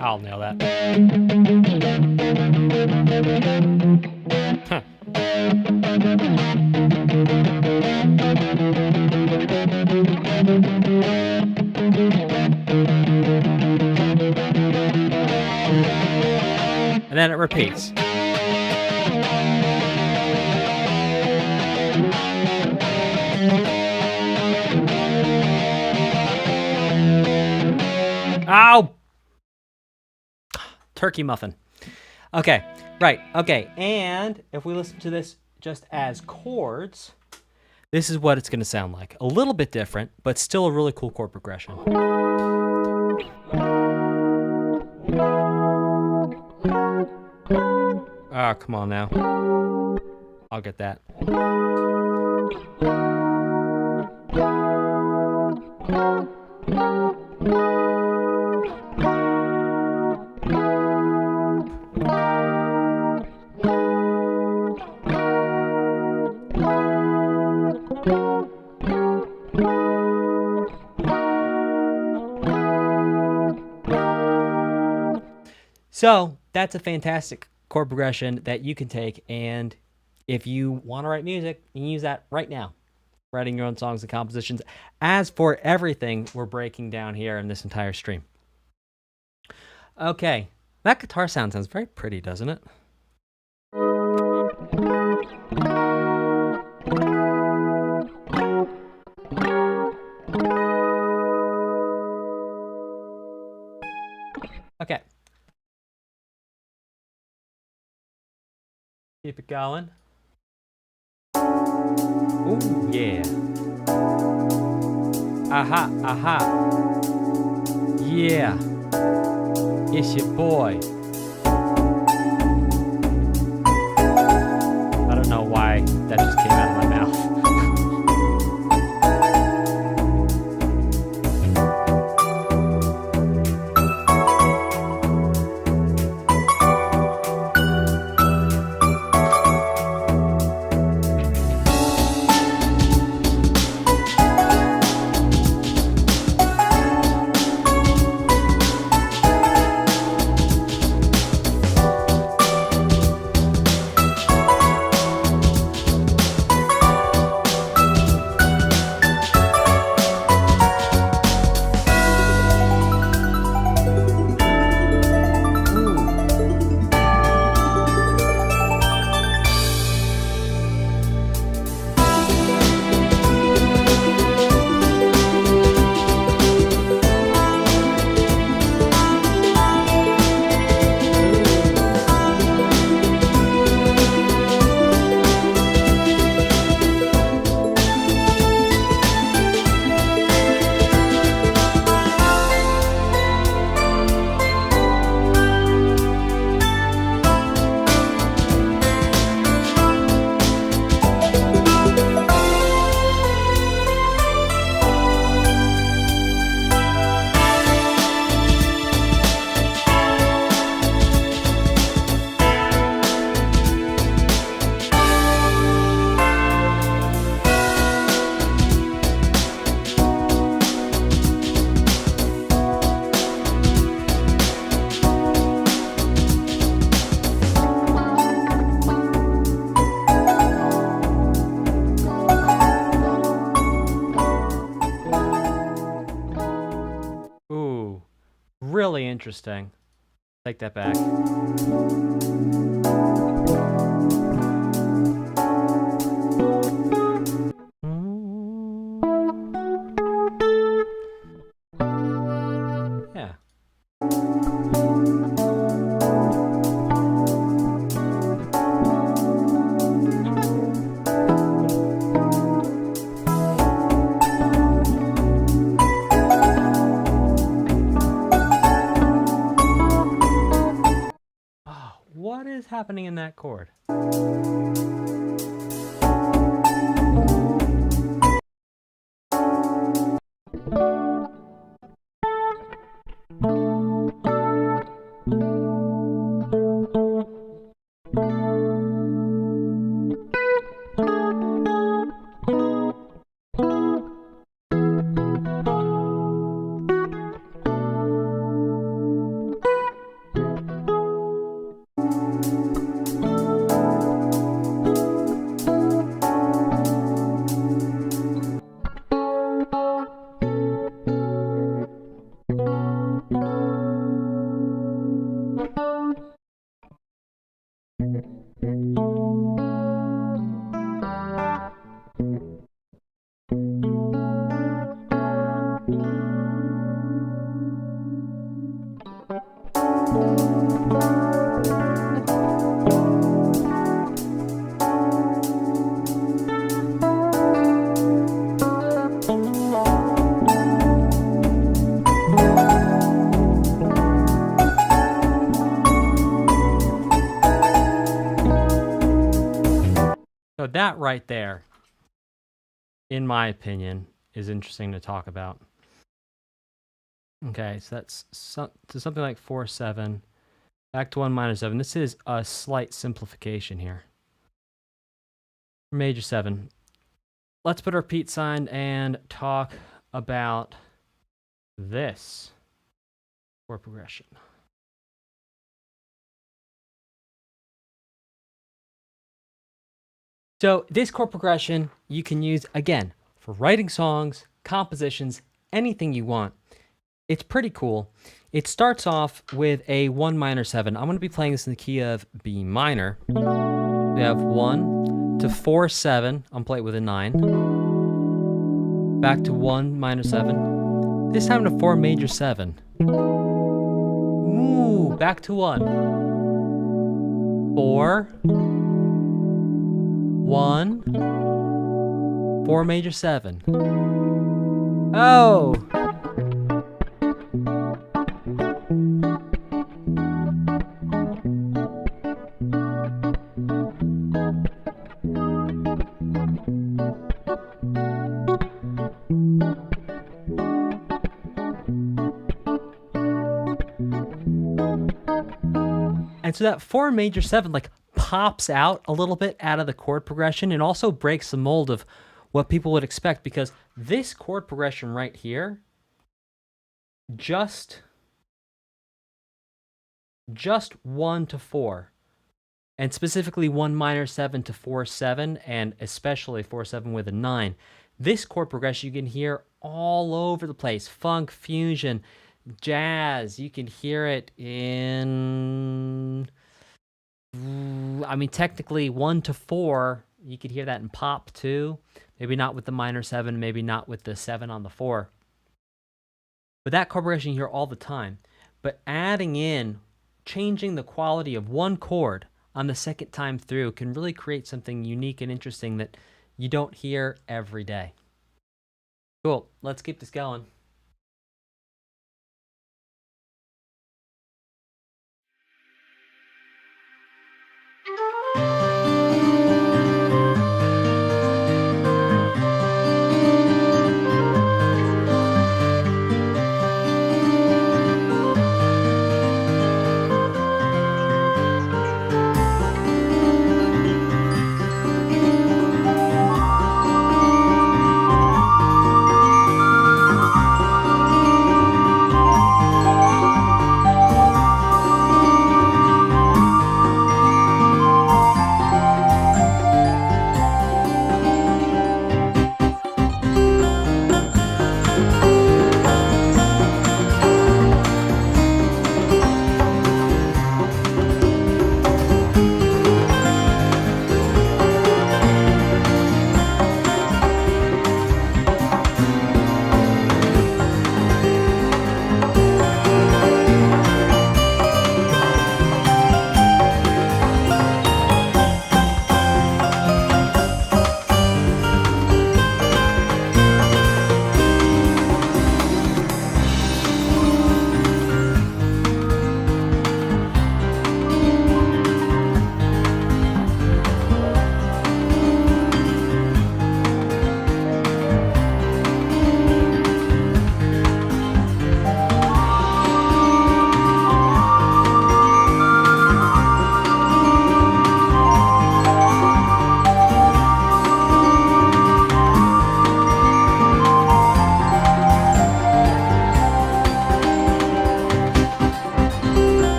I'll nail that. Huh. And then it repeats. Ow! Turkey muffin. Okay, right, okay. And if we listen to this just as chords, this is what it's going to sound like. A little bit different, but still a really cool chord progression. Ah, come on now. I'll get that. So that's a fantastic chord progression that you can take, and if you want to write music, you can use that right now, writing your own songs and compositions. As for everything we're breaking down here in this entire stream. Okay, that guitar sounds very pretty, doesn't it? Okay. Keep it going. Oh, yeah. Aha, aha. Yeah. It's your boy. I don't know why that just came out of my mouth. Really interesting. Take that back. Yeah. Oh, what is happening in that chord? So that right there, in my opinion, is interesting to talk about. Okay, so that's something like 4/7, back to 1 minor 7. This is a slight simplification here. Major 7. Let's put our repeat sign and talk about this chord progression. So this chord progression you can use, again, for writing songs, compositions, anything you want. It's pretty cool. It starts off with a 1 minor 7. I'm going to be playing this in the key of B minor. We have 1 to 4/7. I'm playing it with a 9. Back to 1 minor 7. This time to 4 major 7. Ooh, back to 1. 4. 1, 4 major 7. Oh! And so that 4 major 7, like, pops out a little bit out of the chord progression and also breaks the mold of what people would expect, because this chord progression right here just 1 to 4, and specifically 1 minor 7 to 4/7, and especially 4/7 with a 9. This chord progression you can hear all over the place. Funk, fusion, jazz. You can hear it in, I mean, technically 1 to 4, you could hear that in pop too. Maybe not with the minor 7, maybe not with the 7 on the 4. But that chord progression you hear all the time. But adding in, changing the quality of one chord on the second time through can really create something unique and interesting that you don't hear every day. Cool, let's keep this going.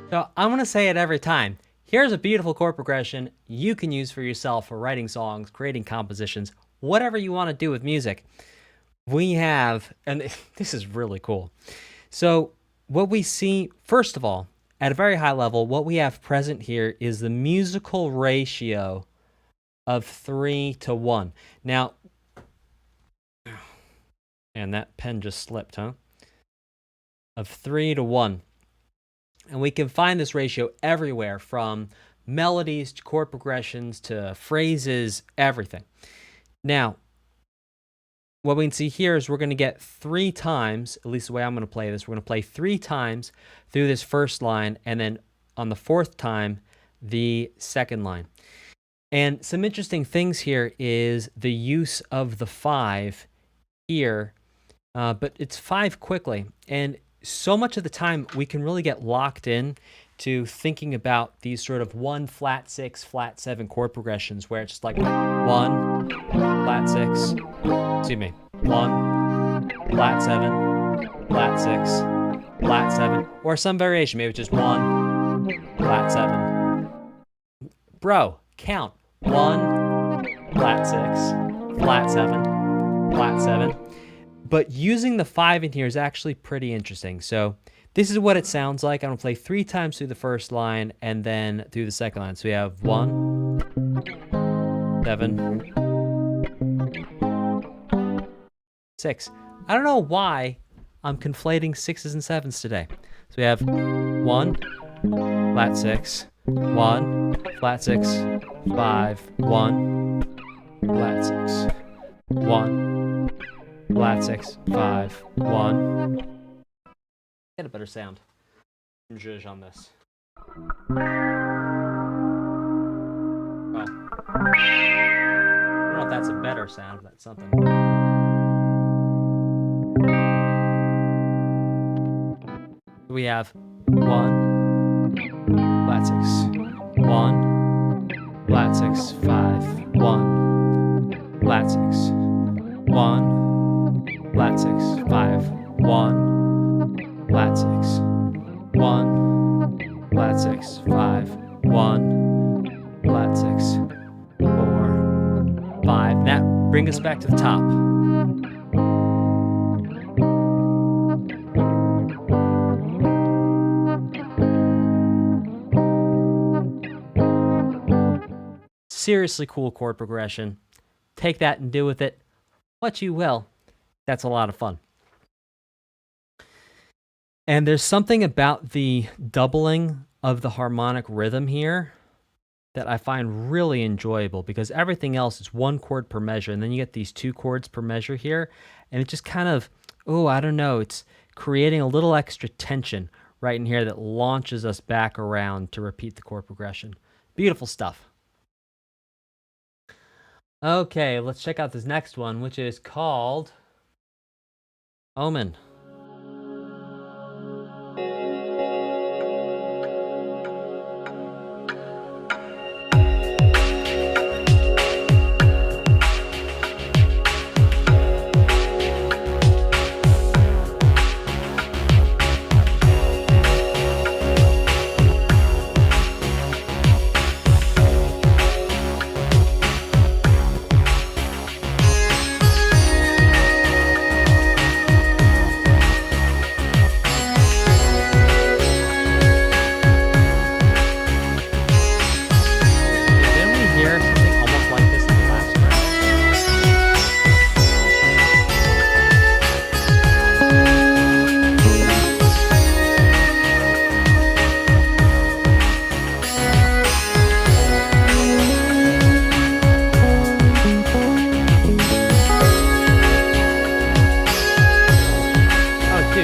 So I'm going to say it every time. Here's a beautiful chord progression you can use for yourself for writing songs, creating compositions, whatever you want to do with music. We have, and this is really cool. So what we see, first of all, at a very high level, what we have present here is the musical ratio of 3 to 1. Now, and that pen just slipped, huh? Of 3 to 1. And we can find this ratio everywhere, from melodies to chord progressions to phrases, everything. Now, what we can see here is we're going to get 3 times, at least the way I'm going to play this, we're going to play 3 times through this first line, and then on the 4th time, the second line. And some interesting things here is the use of the 5 here, but it's 5 quickly. And so much of the time we can really get locked in to thinking about these sort of 1 flat 6, flat 7 chord progressions where it's just like 1, flat 6, excuse me, 1, flat 7, flat 6, flat 7, or some variation, maybe just 1, flat 7. Bro, count 1, flat 6, flat 7, flat 7. But using the 5 in here is actually pretty interesting. So this is what it sounds like. I'm going to play 3 times through the first line and then through the second line. So we have 1, 7, 6. I don't know why I'm conflating 6s and 7s today. So we have 1, flat 6, 1, flat 6, 5, 1, flat 6, 1, flat 6, 5, 1. Get a better sound. Zhuzh on this. Well, I don't know if that's a better sound, but that's something. We have 1, flat 6, 1, flat 6, 5, 1, flat 6, 1, flat 6, 5, 1, flat 6, 1, flat 6, 5, 1, flat 6, 4, 5. That brings us back to the top. Seriously cool chord progression. Take that and do with it what you will. That's a lot of fun. And there's something about the doubling of the harmonic rhythm here that I find really enjoyable, because everything else is 1 chord per measure, and then you get these 2 chords per measure here, and it just kind of, I don't know, it's creating a little extra tension right in here that launches us back around to repeat the chord progression. Beautiful stuff. Okay, let's check out this next one, which is called Omen.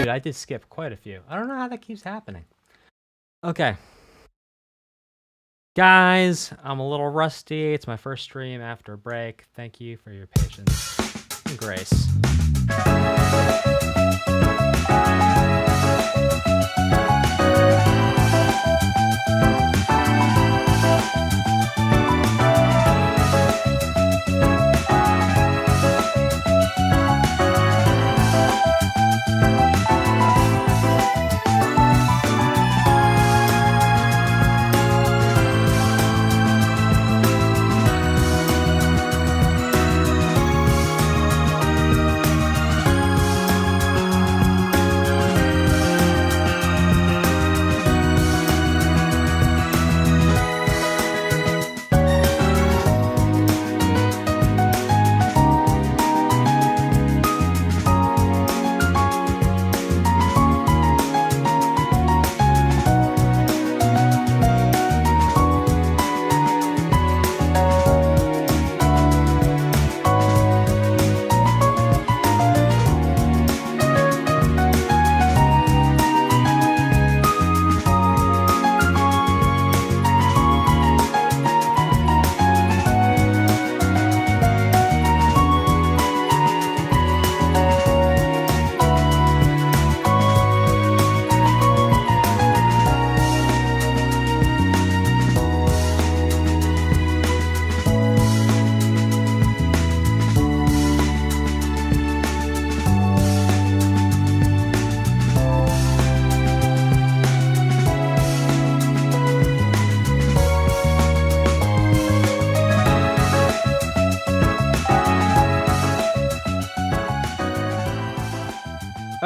I did skip quite a few. I don't know how that keeps happening. Okay. Guys, I'm a little rusty. It's my first stream after a break. Thank you for your patience and grace.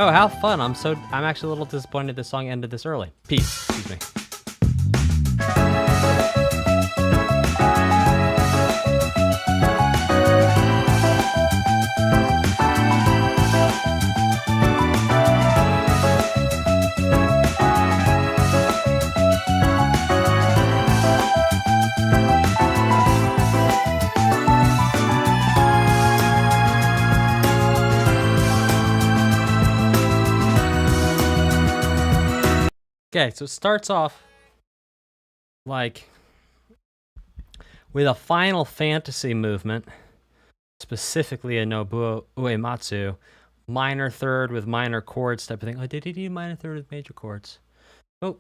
So how fun. I'm actually a little disappointed this song ended this early. Peace. Excuse me. Okay, so it starts off like with a Final Fantasy movement, specifically a Nobuo Uematsu, minor third with minor chords type of thing. Oh, did he do minor third with major chords? Oh,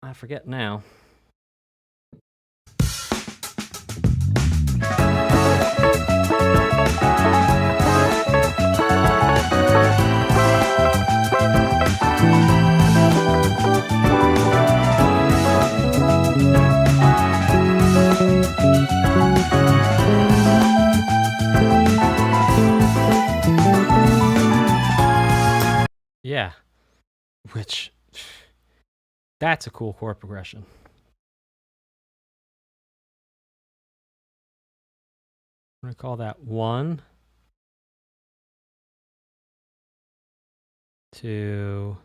I forget now. Yeah, which, that's a cool chord progression. I'm going to call that 1, 2,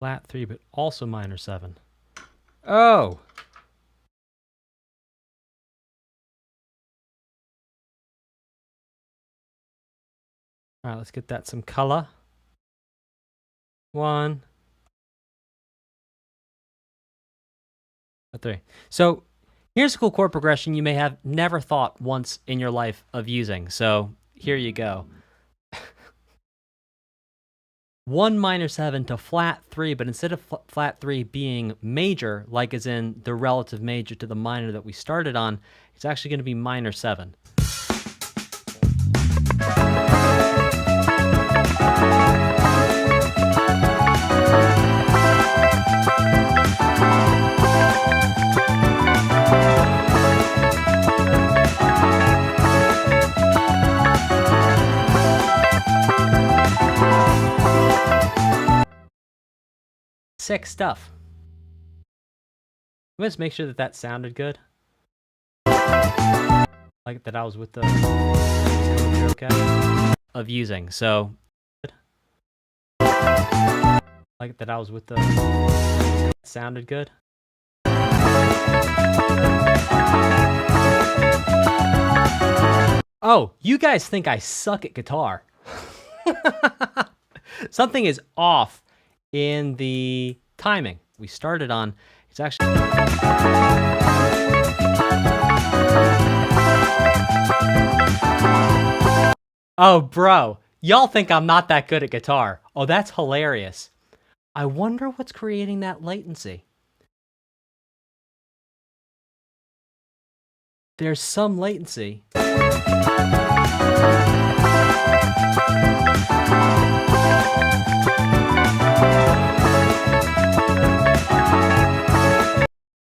flat 3, but also minor 7. Oh! All right, let's get that some color. 1, 3. So here's a cool chord progression you may have never thought once in your life of using. So here you go. 1 minor 7 to flat 3, but instead of flat 3 being major, like as in the relative major to the minor that we started on, it's actually going to be minor 7. Sick stuff. Let's make sure that that sounded good. Like that I was with the okay, of using. So like that I was with the sounded good. Oh, you guys think I suck at guitar. Something is off in the timing we started on. It's actually oh bro, y'all think I'm not that good at guitar. Oh, that's hilarious. I wonder what's creating that latency. There's some latency.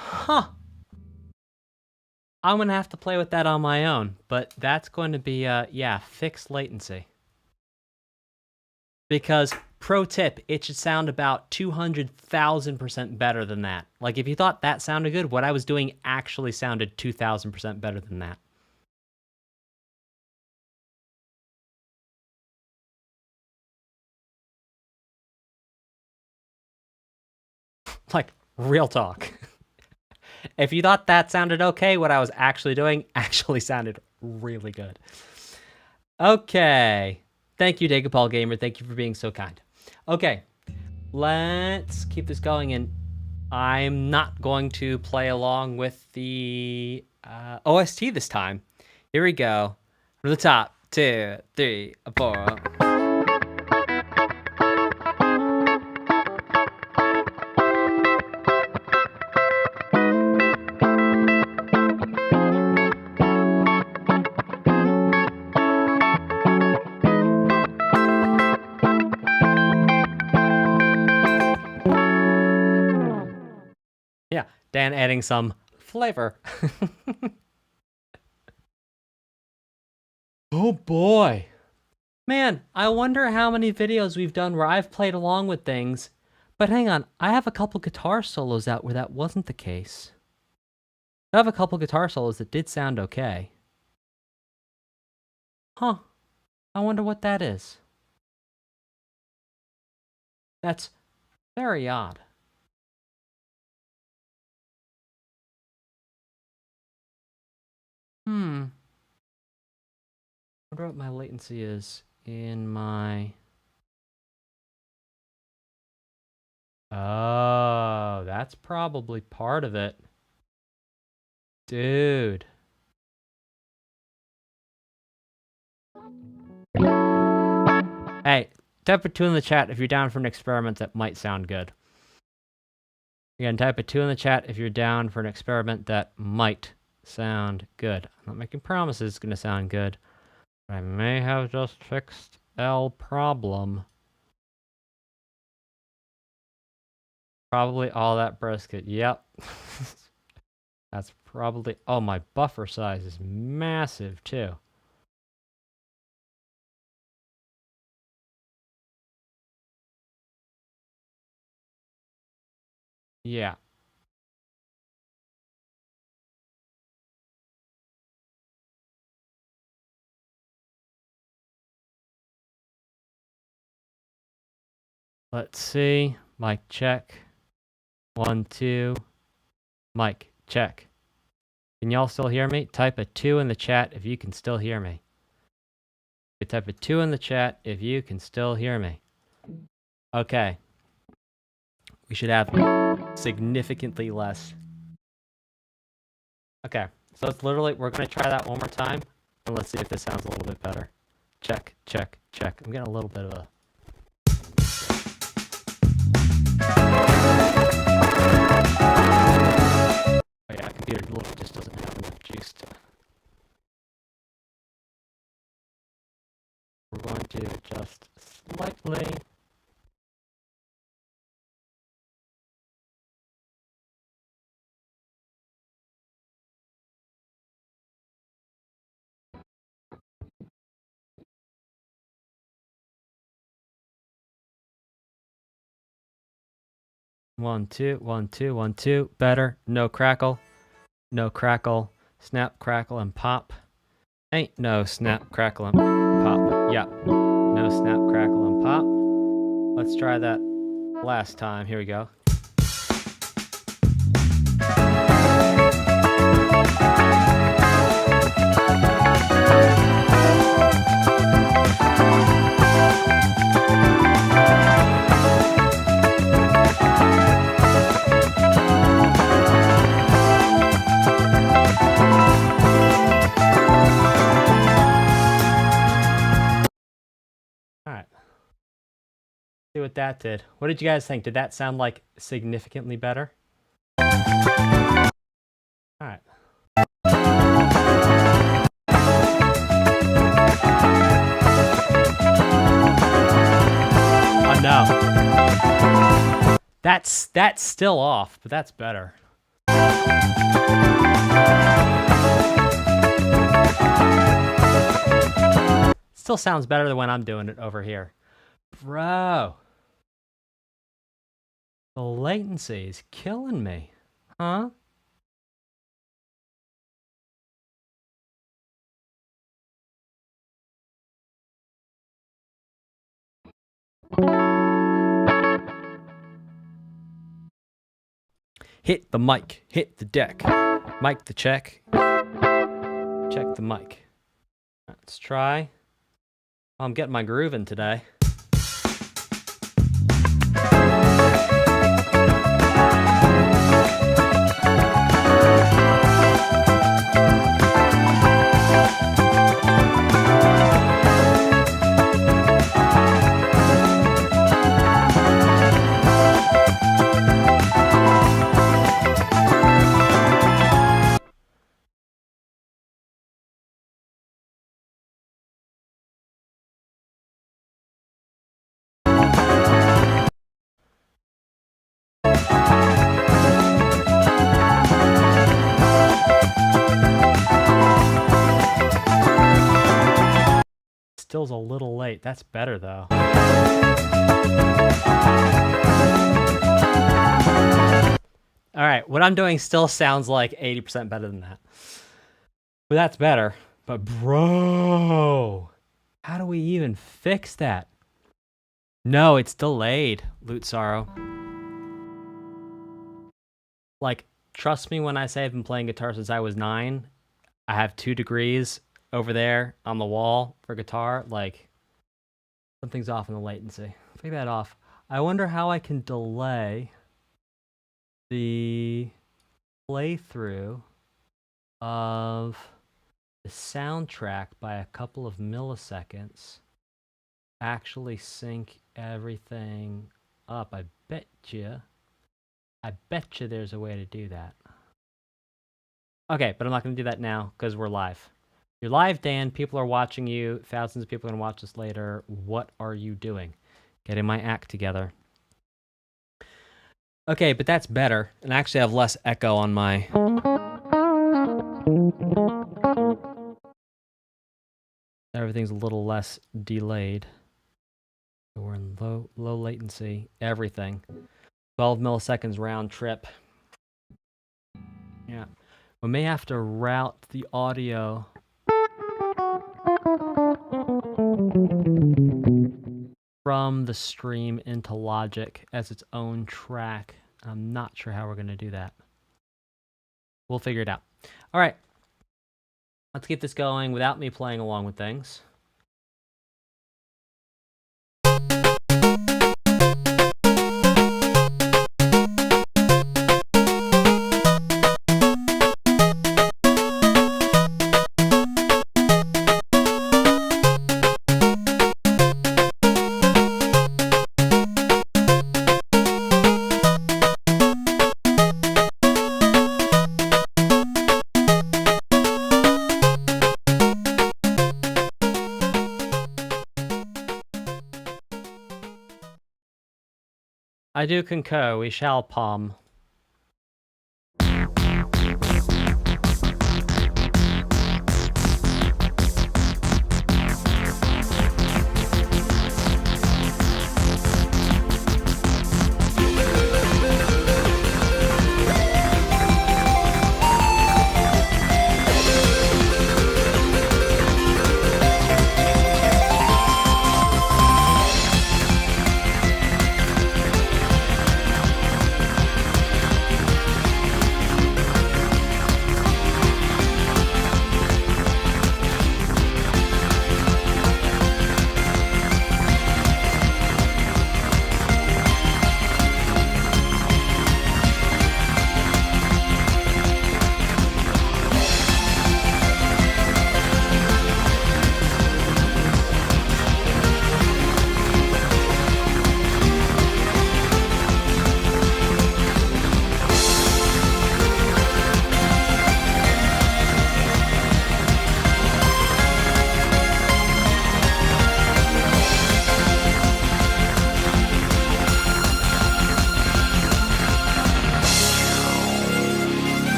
Huh. I'm going to have to play with that on my own, but that's going to be, yeah, fixed latency. Because, pro tip, it should sound about 200,000% better than that. Like, if you thought that sounded good, what I was doing actually sounded 2,000% better than that. Like, real talk. If you thought that sounded okay, what I was actually doing actually sounded really good. Okay. Thank you, Dagapal Gamer. Thank you for being so kind. Okay. Let's keep this going, and I'm not going to play along with the OST this time. Here we go. From the top, 2, 3, 4. Yeah, Dan adding some flavor. Oh boy. Man, I wonder how many videos we've done where I've played along with things. But hang on, I have a couple guitar solos out where that wasn't the case. I have a couple guitar solos that did sound okay. Huh. I wonder what that is. That's very odd. I wonder what my latency is in my... Oh, that's probably part of it. Dude. Hey, type a 2 in the chat if you're down for an experiment that might sound good. Again, type a 2 in the chat if you're down for an experiment that might sound good. I'm not making promises it's going to sound good, but I may have just fixed L problem. Probably all that brisket. Yep. That's probably... Oh, my buffer size is massive, too. Yeah. Let's see. Mic check. 1, 2. Mic check. Can y'all still hear me? Type a 2 in the chat if you can still hear me. Type a 2 in the chat if you can still hear me. Okay. We should have significantly less. Okay. So it's literally, we're going to try that one more time. And let's see if this sounds a little bit better. Check, check, check. I'm getting a little bit of a... Oh yeah, computer just doesn't have enough juice to... We're going to adjust slightly. One, two, 1, 2, 1, 2. Better. No crackle. No crackle. Snap, crackle, and pop. Ain't no snap, crackle, and pop. Yep. No snap, crackle, and pop. Let's try that last time. Here we go. See what that did. What did you guys think? Did that sound like significantly better? Alright. Oh no. That's still off, but that's better. Still sounds better than when I'm doing it over here. Bro. The latency is killing me. Huh? Hit the mic. Hit the deck. Mic the check. Check the mic. Let's try. Oh, I'm getting my groove in today. still's a little late. That's better, though. All right, what I'm doing still sounds like 80% better than that. But that's better. But bro, how do we even fix that? No, it's delayed, Lute Sorrow. Like, trust me when I say I've been playing guitar since I was 9. I have 2 degrees over there on the wall for guitar. Like, something's off in the latency. Take that off. I wonder how I can delay the playthrough of the soundtrack by a couple of milliseconds. Actually sync everything up. I bet you there's a way to do that. Okay, but I'm not going to do that now because we're live. You're live, Dan. People are watching you. Thousands of people are going to watch this later. What are you doing? Getting my act together. Okay, but that's better. And I actually have less echo on my... Everything's a little less delayed. We're in low latency. Everything. 12 milliseconds round trip. Yeah. We may have to route the audio from the stream into Logic as its own track. I'm not sure how we're going to do that. We'll figure it out. All right. Let's keep this going without me playing along with things. I do concur, we shall palm.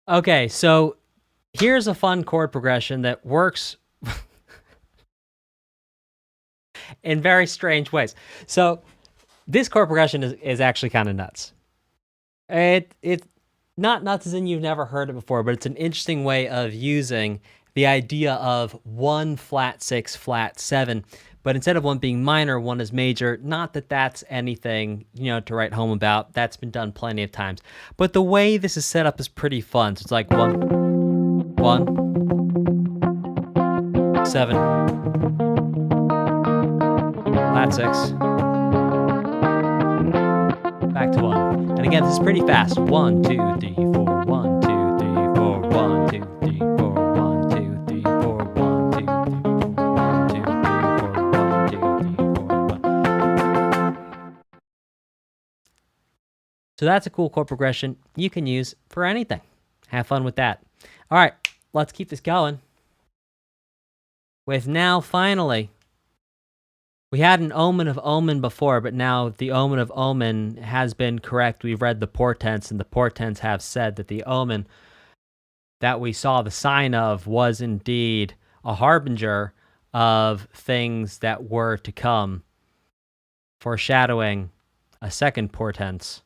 Okay, so here's a fun chord progression that works in very strange ways. So this chord progression is actually kind of nuts. It's not nuts as in you've never heard it before, but it's an interesting way of using the idea of 1 flat 6 flat 7, but instead of one being minor, one is major. Not that that's anything, to write home about. That's been done plenty of times. But the way this is set up is pretty fun. So it's like 1 1 7 flat 6 back to 1. And again, this is pretty fast. 1 2 3 4 1 2 3 4 1 2 3 4 1 2 3 4 1 2 3 4 So that's a cool chord progression you can use for anything. Have fun with that. All right, let's keep this going. With now, finally, we had an omen of omen before, but now the omen of omen has been correct. We've read the portents, and the portents have said that the omen that we saw the sign of was indeed a harbinger of things that were to come, foreshadowing a second portent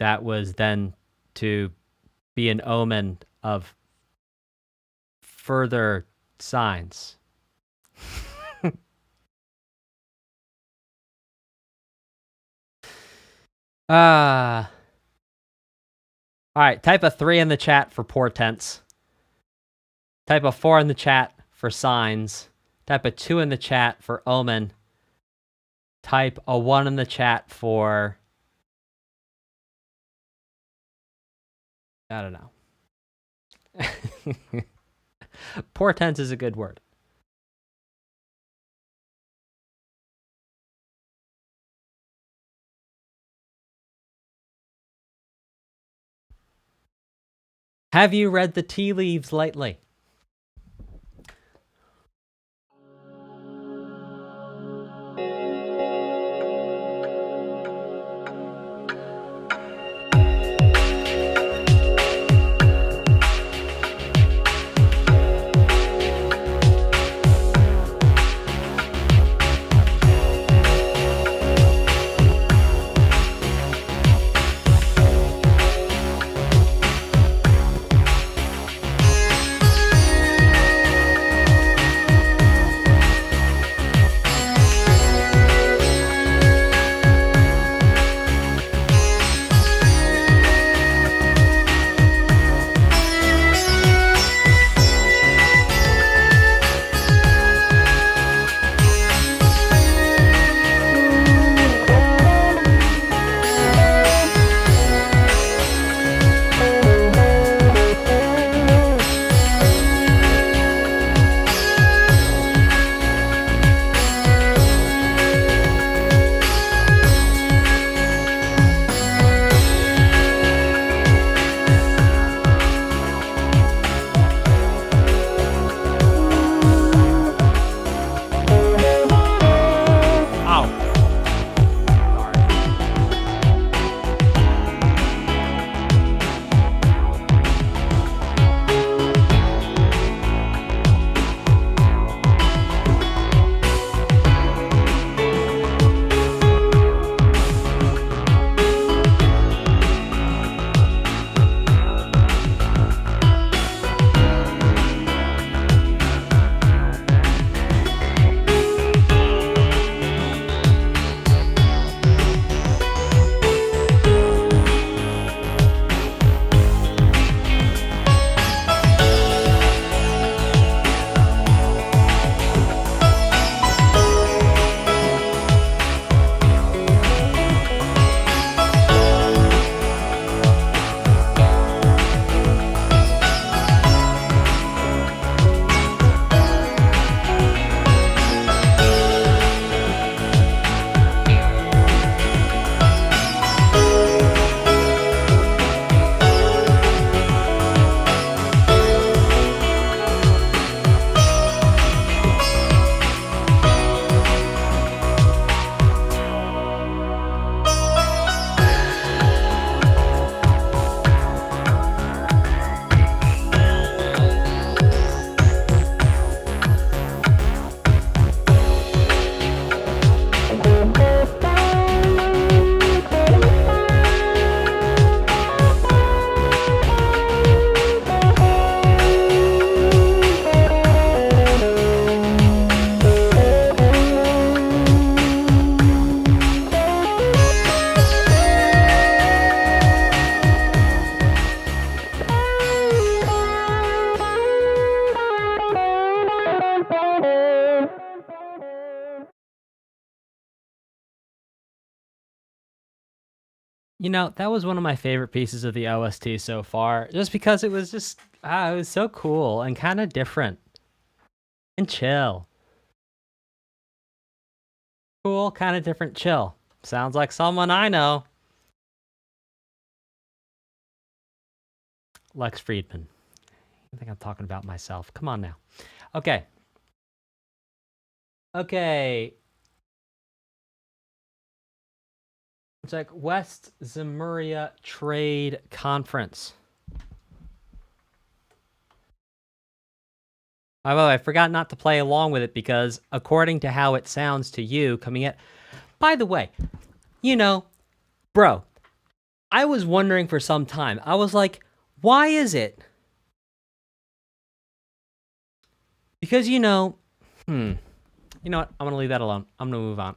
that was then to be an omen of further signs. All right, type a 3 in the chat for portents. Type a 4 in the chat for signs. Type a 2 in the chat for omen. Type a 1 in the chat for... I don't know. Portents is a good word. Have you read the tea leaves lately? You know, that was one of my favorite pieces of the OST so far, just because it was just, it was so cool and kind of different and chill. Cool, kind of different, chill. Sounds like someone I know. Lex Friedman. I think I'm talking about myself. Come on now. Okay. Okay. It's like West Zemuria Trade Conference. By the way, I forgot not to play along with it because according to how it sounds to you coming in. By the way, you know, bro, I was wondering for some time. I was like, why is it? Because, you know what? I'm going to leave that alone. I'm going to move on.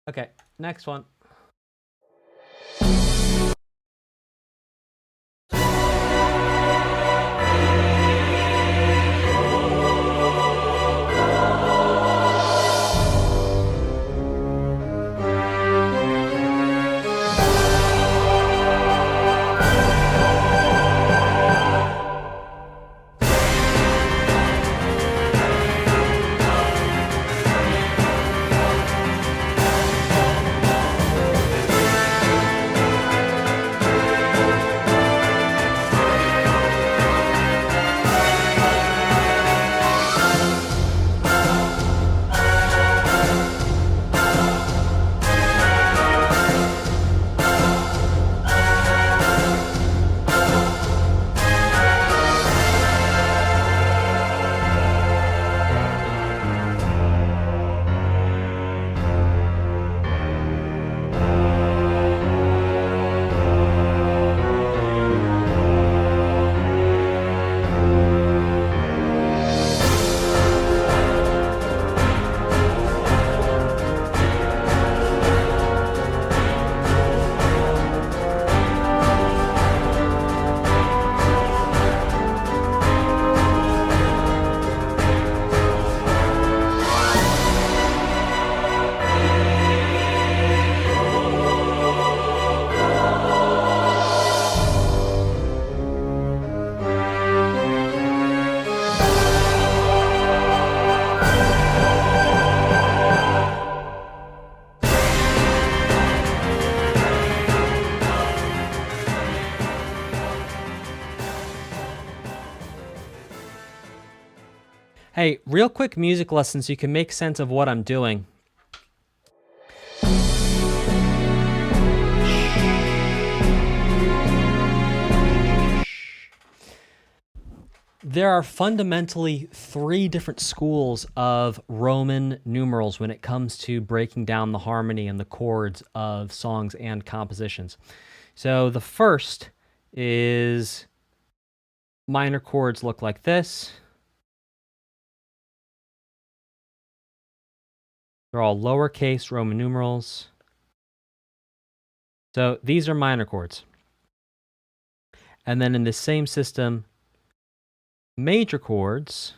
Okay, next one. Hey, real quick music lesson so you can make sense of what I'm doing. There are fundamentally 3 different schools of Roman numerals when it comes to breaking down the harmony and the chords of songs and compositions. So the first is minor chords look like this. They're all lowercase Roman numerals. So these are minor chords. And then in the same system, major chords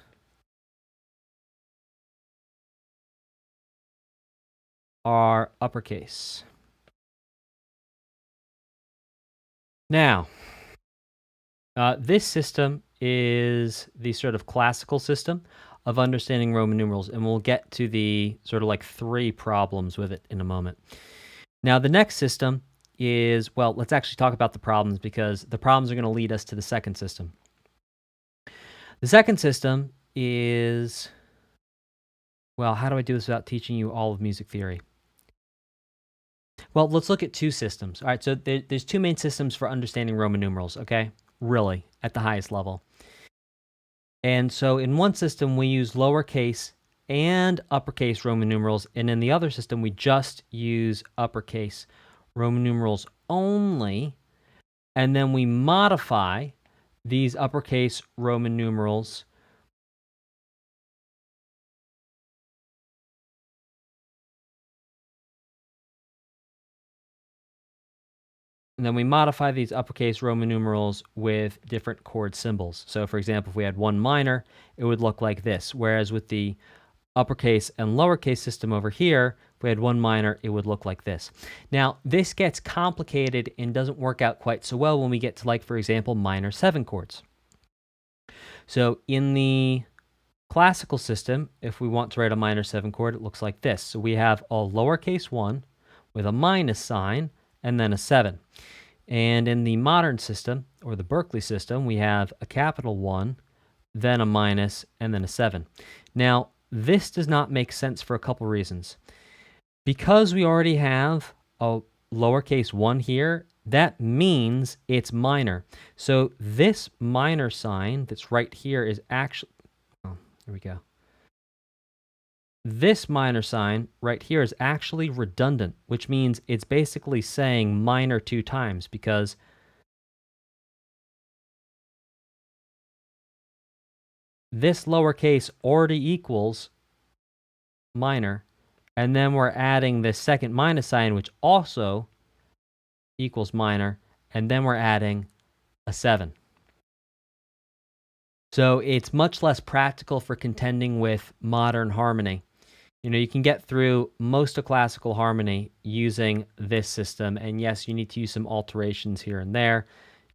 are uppercase. Now, this system is the sort of classical system of understanding Roman numerals, and we'll get to the sort of like 3 problems with it in a moment. Now, the next system is, well, let's actually talk about the problems because the problems are going to lead us to the second system. The second system is, well, how do I do this without teaching you all of music theory? Well, let's look at 2 systems. All right, so there's 2 main systems for understanding Roman numerals, okay? Really, at the highest level. And so in one system, we use lowercase and uppercase Roman numerals, and in the other system, we just use uppercase Roman numerals only, and then we modify these uppercase Roman numerals and then we modify these uppercase Roman numerals with different chord symbols. So for example, if we had one minor, it would look like this, whereas with the uppercase and lowercase system over here, if we had one minor, it would look like this. Now, this gets complicated and doesn't work out quite so well when we get to, like, for example, minor 7 chords. So in the classical system, if we want to write a minor 7 chord, it looks like this. So we have a lowercase 1 with a minus sign and then a 7. And in the modern system, or the Berkeley system, we have a capital 1, then a minus, and then a 7. Now, this does not make sense for a couple reasons. Because we already have a lowercase 1 here, that means it's minor. So this minor sign that's right here is actually, oh, there we go. This minor sign right here is actually redundant, which means it's basically saying minor 2 times, because this lowercase already equals minor, and then we're adding this second minus sign, which also equals minor, and then we're adding a 7. So it's much less practical for contending with modern harmony. You know, you can get through most of classical harmony using this system, and yes, you need to use some alterations here and there.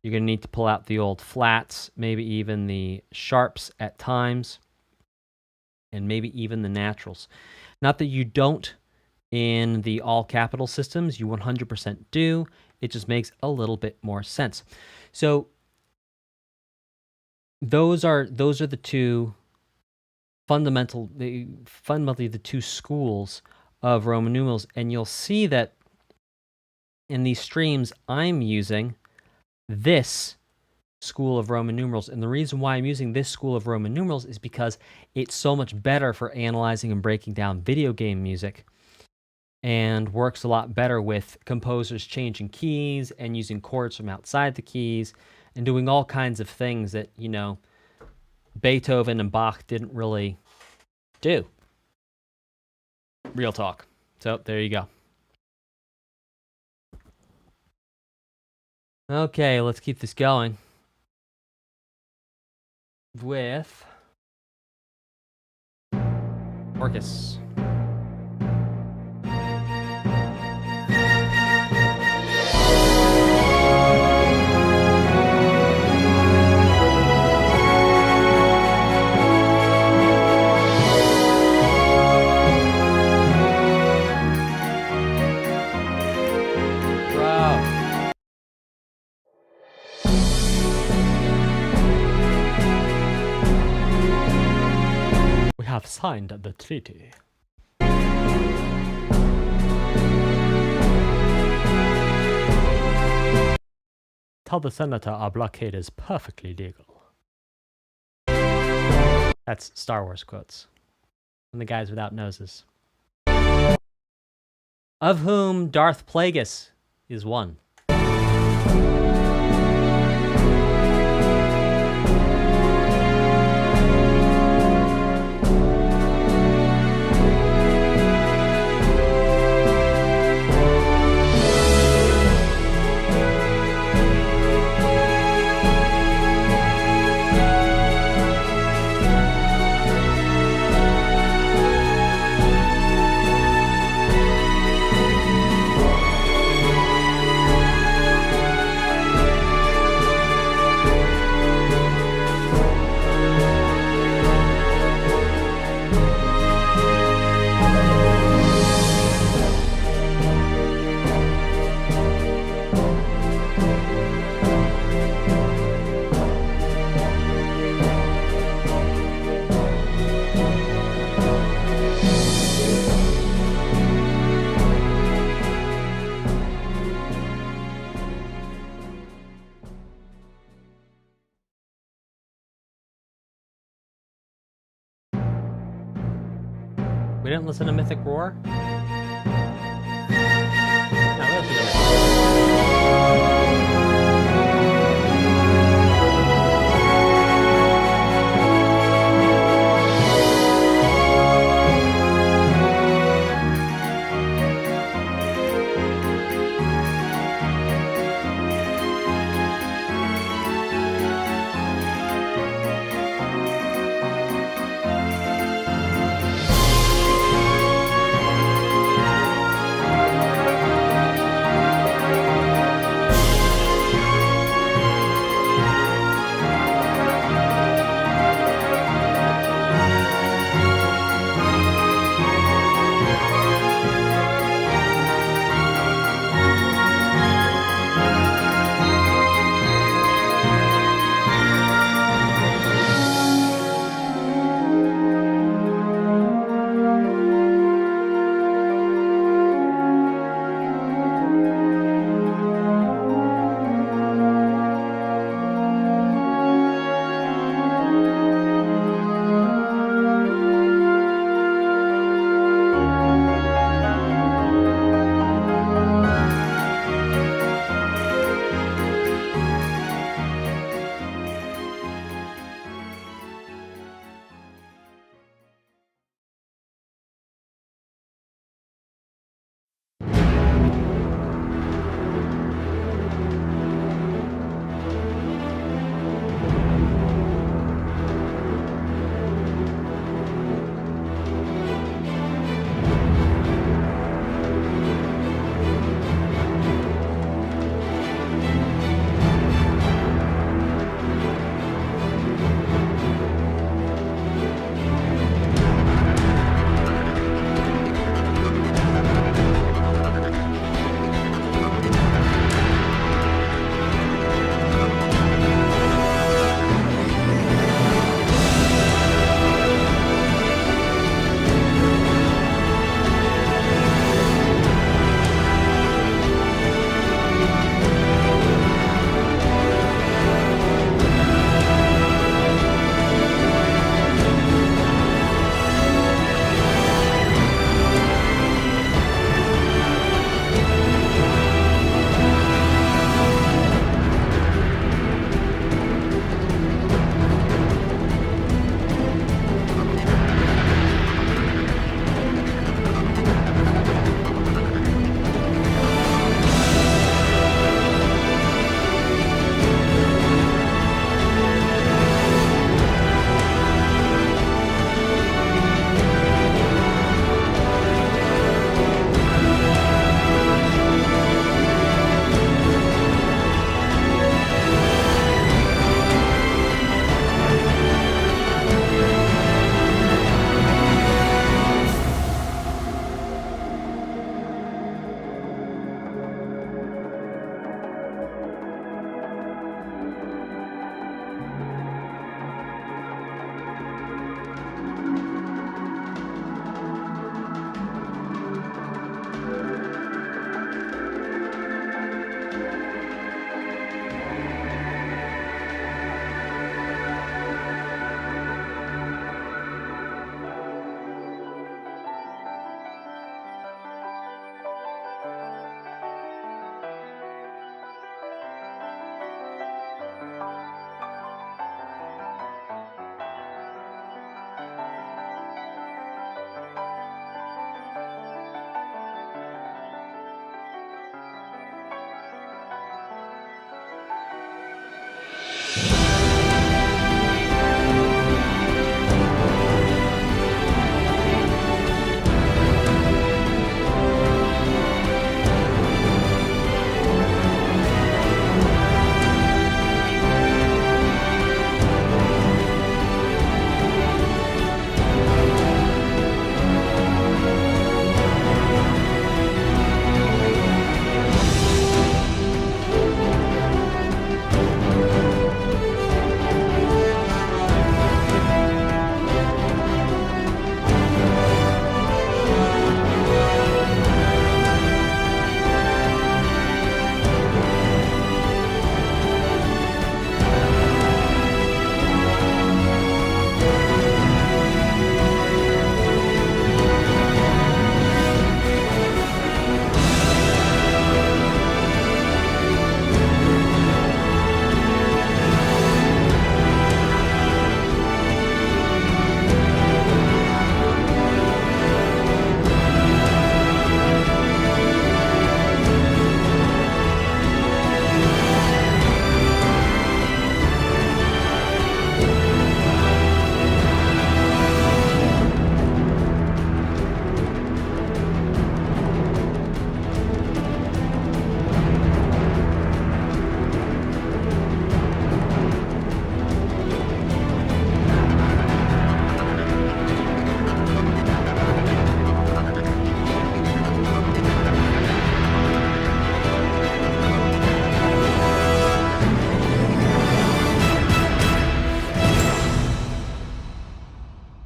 You're going to need to pull out the old flats, maybe even the sharps at times, and maybe even the naturals. Not that you don't in the all capital systems, you 100% do. It just makes a little bit more sense. So those are the two fundamentally the two schools of Roman numerals, and you'll see that in these streams I'm using this school of Roman numerals, and the reason why I'm using this school of Roman numerals is because it's so much better for analyzing and breaking down video game music, and works a lot better with composers changing keys and using chords from outside the keys and doing all kinds of things that, you know, Beethoven and Bach didn't really do. Real talk. So there you go. Okay, let's keep this going with Orcus. Have signed the treaty. Tell the senator our blockade is perfectly legal. That's Star Wars quotes from the guys without noses. Of whom Darth Plagueis is one. We didn't listen to Mythic Roar? No, we listened to Mythic.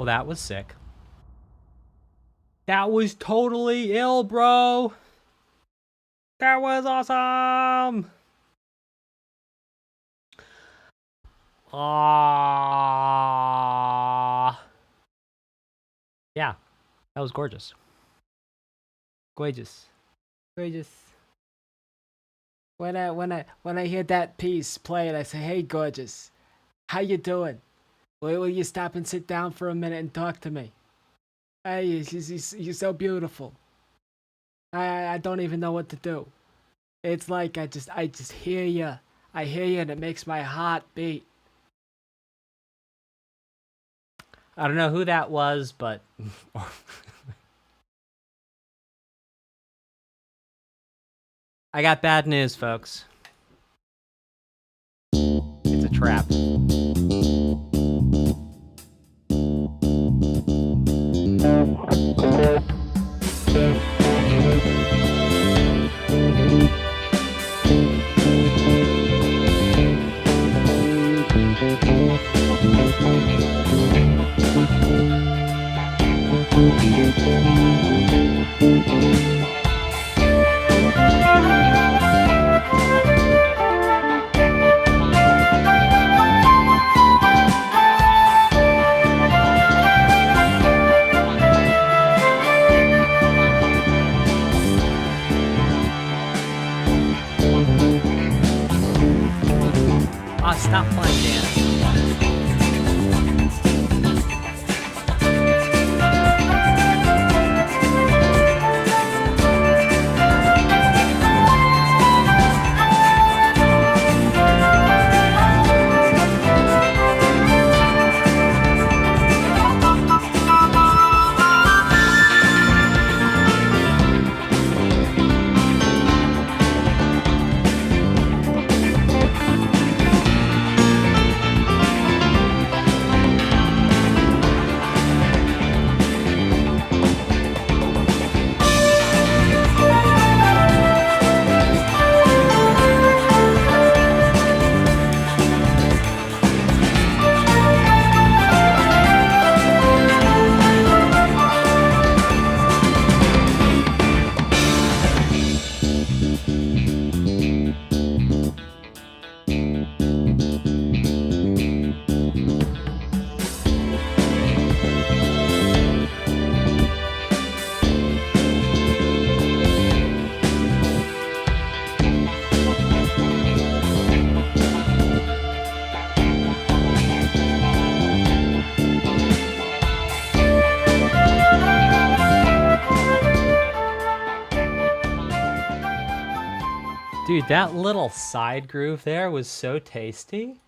that was sick. That was totally ill, bro. That was awesome. Yeah, that was gorgeous. Gorgeous. Gorgeous. When I hear that piece played, I say, "Hey, gorgeous, how you doing? Will you stop and sit down for a minute and talk to me? Hey, you're so beautiful. I don't even know what to do. It's like I just hear you. I hear you, and it makes my heart beat." I don't know who that was, but I got bad news, folks. It's a trap. Stop playing, Dan. Dude, that little side groove there was so tasty.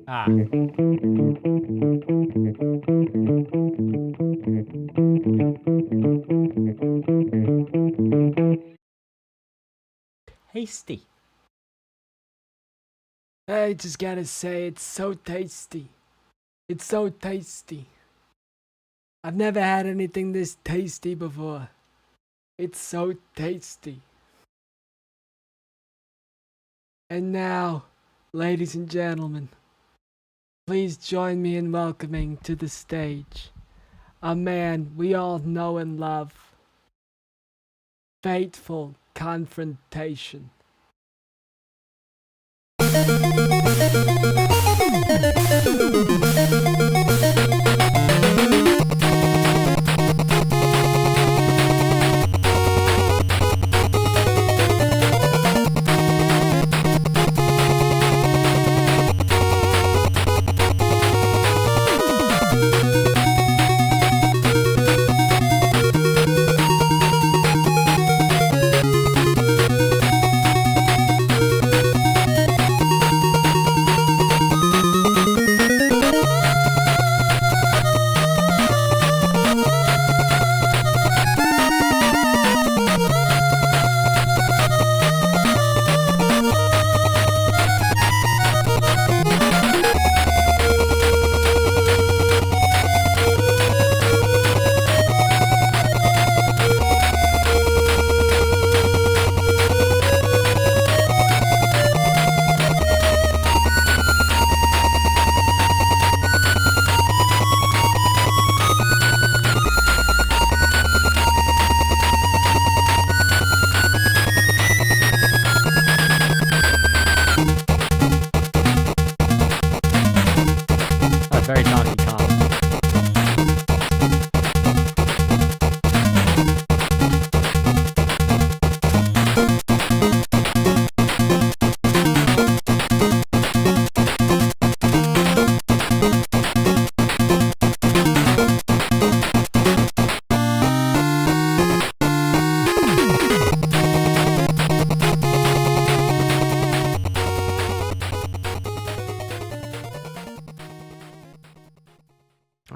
Ah. Tasty. I just gotta say, it's so tasty. It's so tasty. I've never had anything this tasty before. It's so tasty. And now, ladies and gentlemen, please join me in welcoming to the stage a man we all know and love. Fateful Confrontation.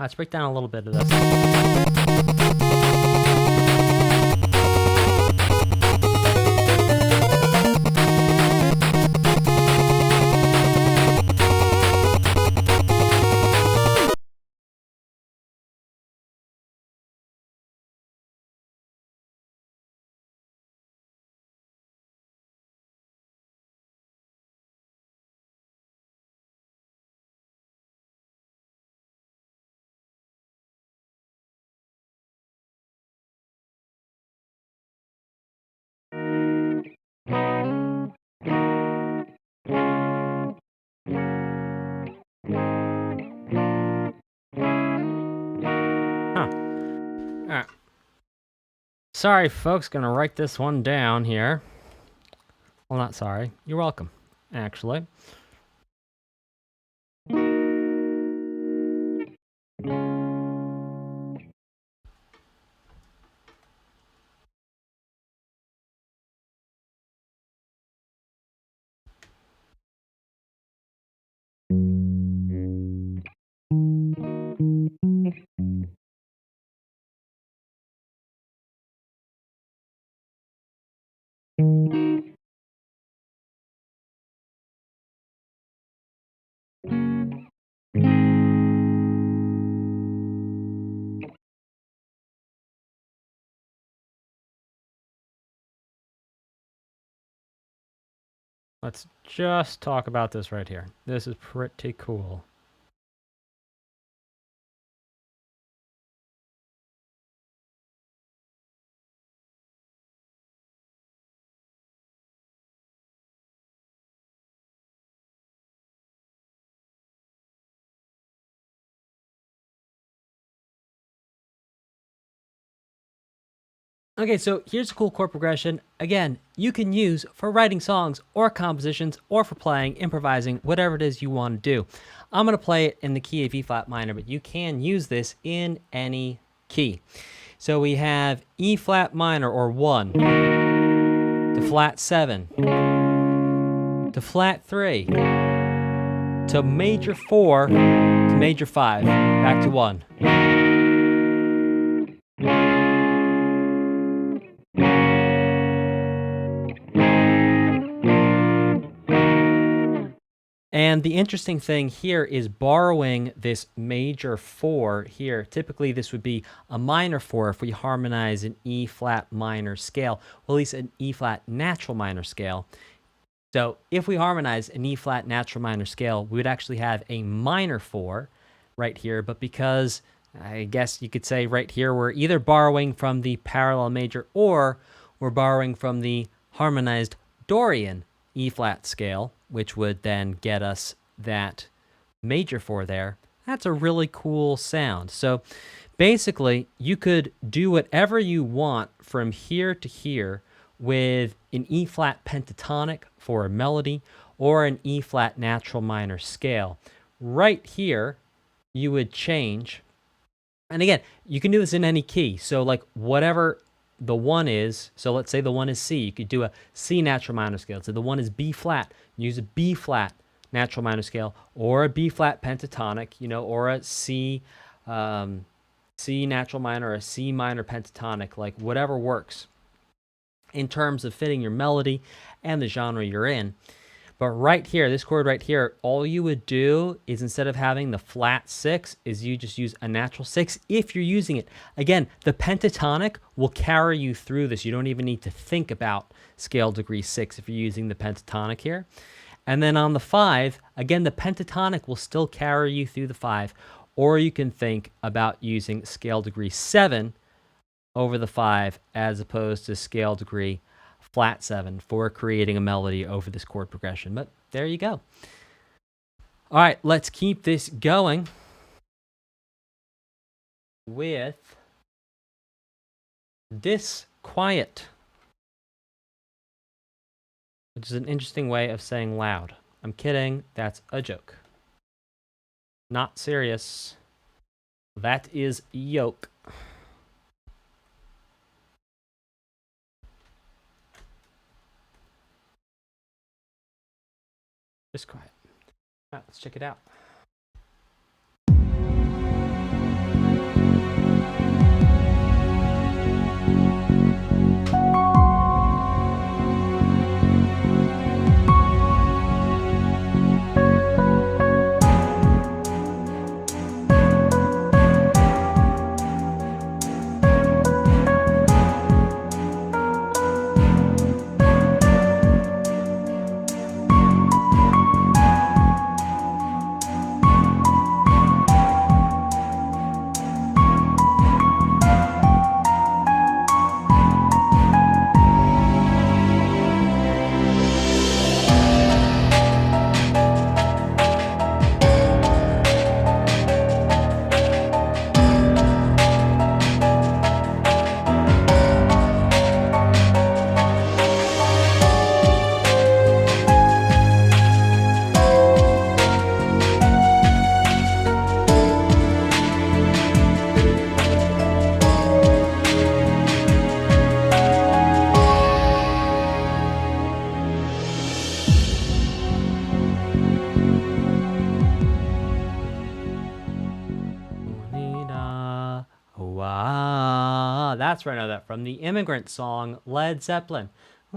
Let's break down a little bit of this. Alright. Sorry, folks. Gonna write this one down here. Well, not sorry. You're welcome, actually. Let's just talk about this right here. This is pretty cool. Okay, so here's a cool chord progression. Again, you can use for writing songs or compositions or for playing, improvising, whatever it is you want to do. I'm going to play it in the key of E flat minor, but you can use this in any key. So we have E flat minor or 1 to flat 7 to flat 3 to major 4 to major 5 back to 1. And the interesting thing here is borrowing this major 4 here. Typically, this would be a minor 4 if we harmonize an E flat minor scale, well, at least an E flat natural minor scale. So if we harmonize an E flat natural minor scale, we would actually have a minor 4 right here. But because I guess you could say right here, we're either borrowing from the parallel major or we're borrowing from the harmonized Dorian E flat scale, which would then get us that major 4 there. That's a really cool sound. So basically, you could do whatever you want from here to here with an E flat pentatonic for a melody or an E flat natural minor scale. Right here, you would change. And again, you can do this in any key. So like whatever the 1 is, so let's say the 1 is C, you could do a C natural minor scale. So the 1 is B flat, use a B flat natural minor scale or a B flat pentatonic, or a C natural minor or a C minor pentatonic, like whatever works in terms of fitting your melody and the genre you're in. But right here, this chord right here, all you would do is instead of having the flat 6 is you just use a natural 6 if you're using it. Again, the pentatonic will carry you through this. You don't even need to think about scale degree 6 if you're using the pentatonic here. And then on the 5, again, the pentatonic will still carry you through the 5. Or you can think about using scale degree 7 over the 5 as opposed to scale degree flat 7 for creating a melody over this chord progression. But there you go. All right, let's keep this going with disquiet, which is an interesting way of saying loud. I'm kidding. That's a joke. Not serious. That is yoke. Just quiet. All right, let's check it out. That's where I know that from. The Immigrant Song, Led Zeppelin. I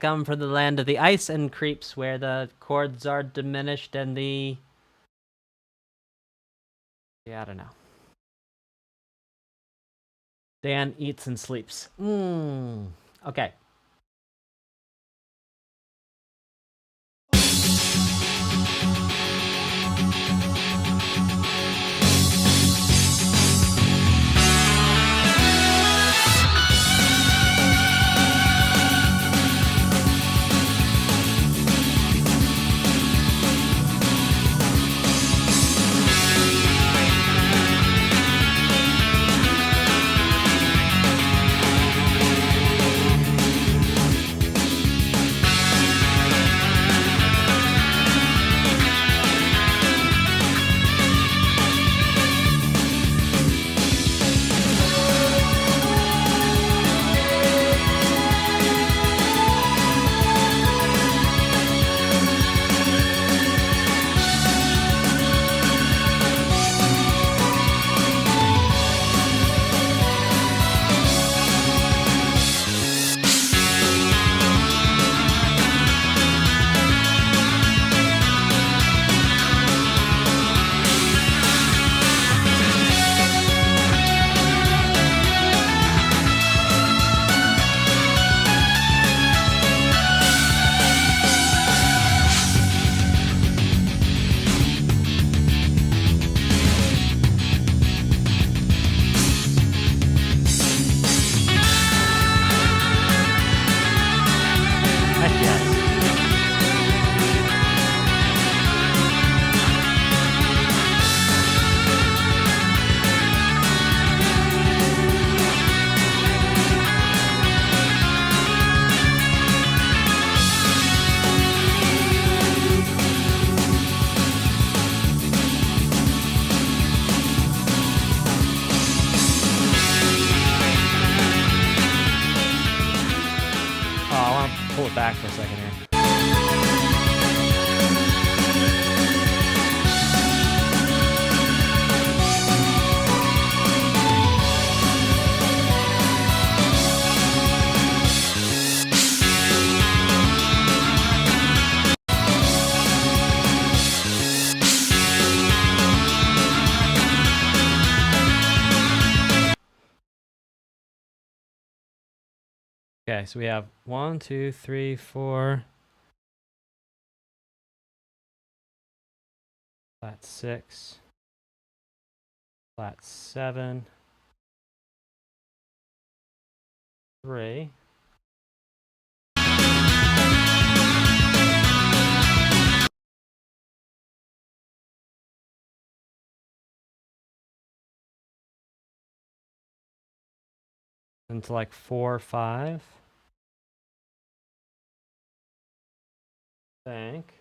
come from the land of the ice and creeps, where the chords are diminished and the... Yeah, I don't know. Dan eats and sleeps. Okay. Pull it back for a second here. Okay, so we have 1, 2, 3, 4. Flat 6. Flat 7. 3. Into like 4, 5. I think.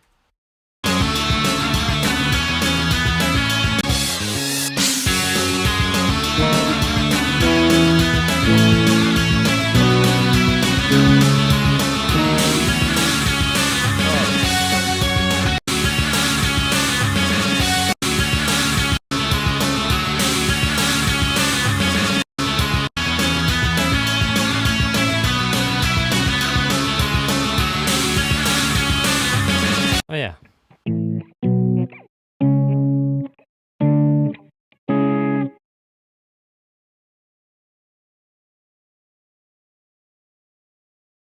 Oh yeah.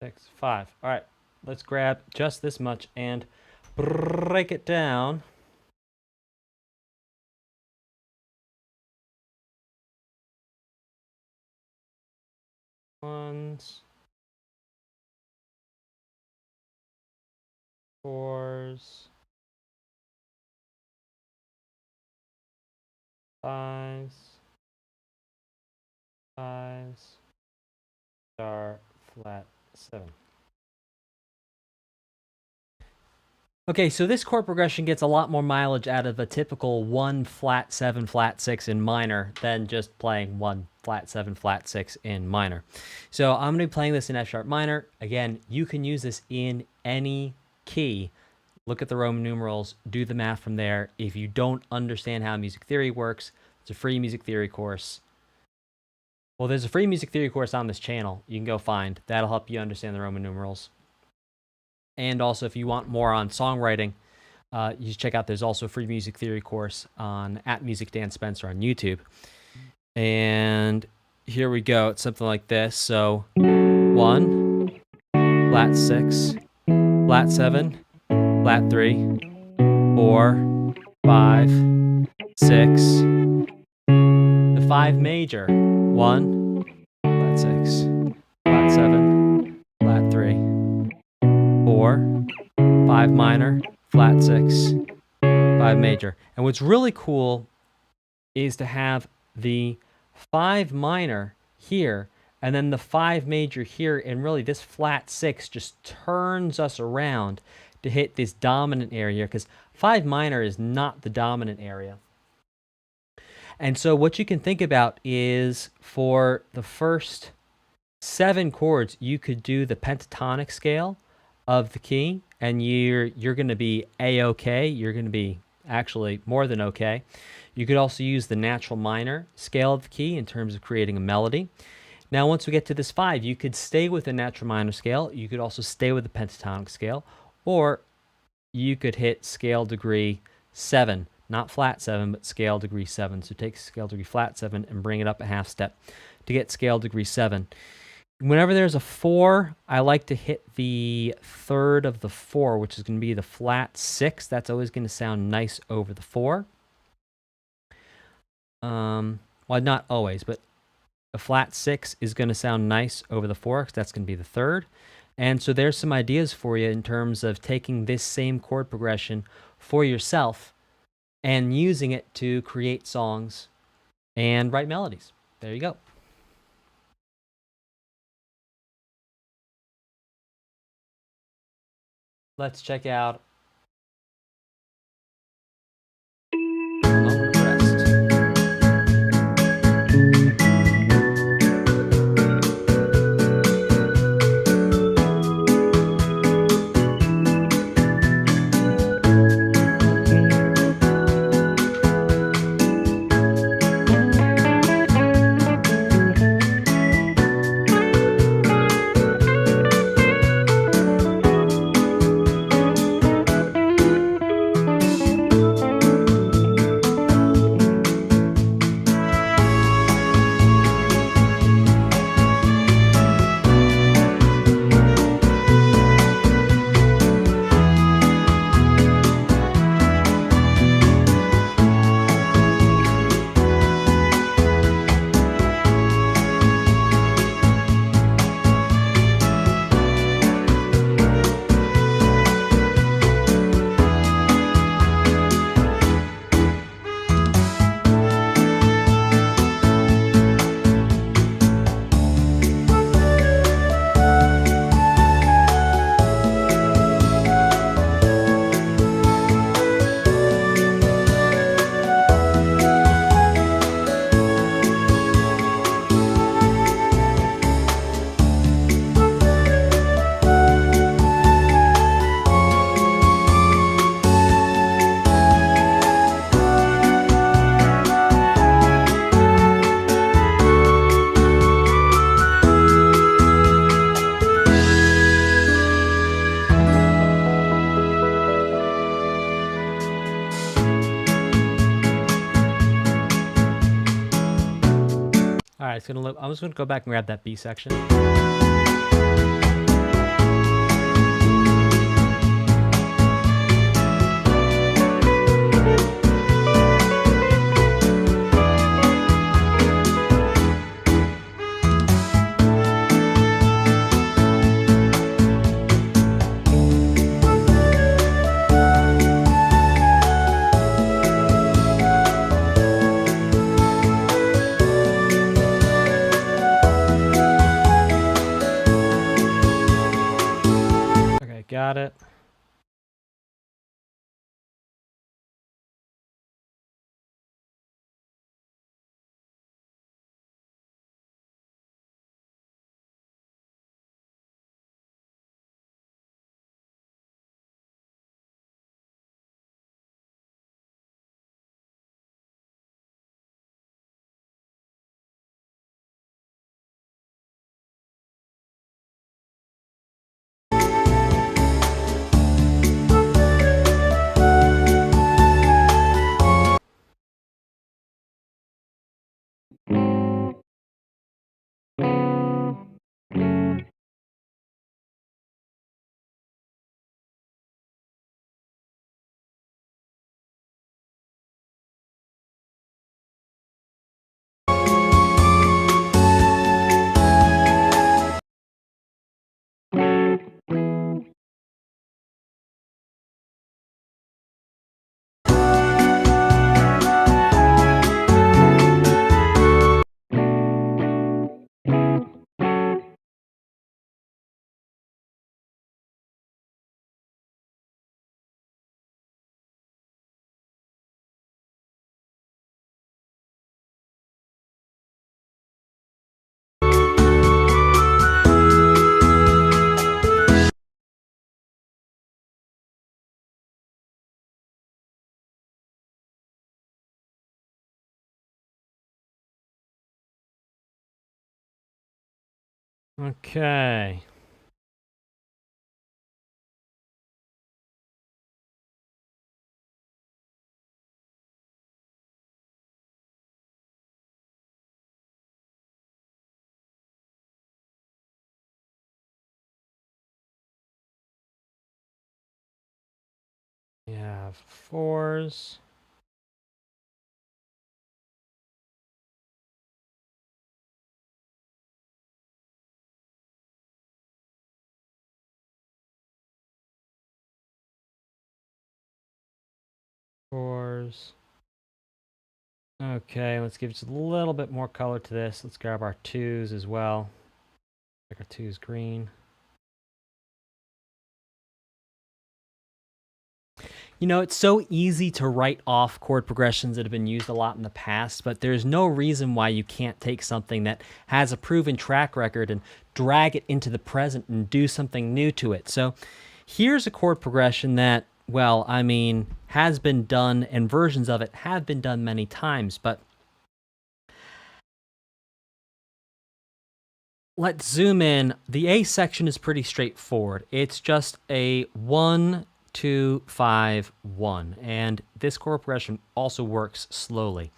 Six, 5. All right, let's grab just this much and break it down. Ones, 4s, 5s, 5s, star, flat 7. Okay, so this chord progression gets a lot more mileage out of a typical 1 flat 7 flat 6 in minor than just playing 1 flat 7 flat 6 in minor. So I'm going to be playing this in F sharp minor. Again, you can use this in any key. Look at the Roman numerals, do the math from there. If you don't understand how music theory works, it's a free music theory course. Well, there's a free music theory course on this channel you can go find. That'll help you understand the Roman numerals. And also, if you want more on songwriting, you should check out, there's also a free music theory course on @MusicDanSpencer on YouTube. And here we go. It's something like this. So 1, flat 6, flat 7, flat 3, 4, 5, 6, the 5 major. 1, flat 6, flat 7, flat 3, 4, 5 minor, flat 6, 5 major. And what's really cool is to have the 5 minor here and then the 5 major here, and really this flat 6 just turns us around to hit this dominant area, because 5 minor is not the dominant area. And so what you can think about is, for the first 7 chords, you could do the pentatonic scale of the key, and you're going to be A-okay. You're going to be actually more than okay. You could also use the natural minor scale of the key in terms of creating a melody. Now, once we get to this 5, you could stay with the natural minor scale. You could also stay with the pentatonic scale, or you could hit scale degree 7, not flat 7, but scale degree 7. So take scale degree flat 7 and bring it up a half step to get scale degree 7. Whenever there's a 4, I like to hit the third of the 4, which is going to be the flat 6. That's always going to sound nice over the 4. Well, not always, but a flat 6 is going to sound nice over the 4, because that's going to be the third. And so there's some ideas for you in terms of taking this same chord progression for yourself and using it to create songs and write melodies. There you go. Let's check out A Moment of Rest. All right, I'm just gonna go back and grab that B section. Got it. Okay. We have fours. Fours. Okay, let's give just a little bit more color to this. Let's grab our twos as well. Make our twos green. You know, it's so easy to write off chord progressions that have been used a lot in the past, but there's no reason why you can't take something that has a proven track record and drag it into the present and do something new to it. So here's a chord progression that, well, I mean, has been done, and versions of it have been done many times, but let's zoom in. The A section is pretty straightforward. It's just a 1, 2, 5, 1. And this chord progression also works slowly.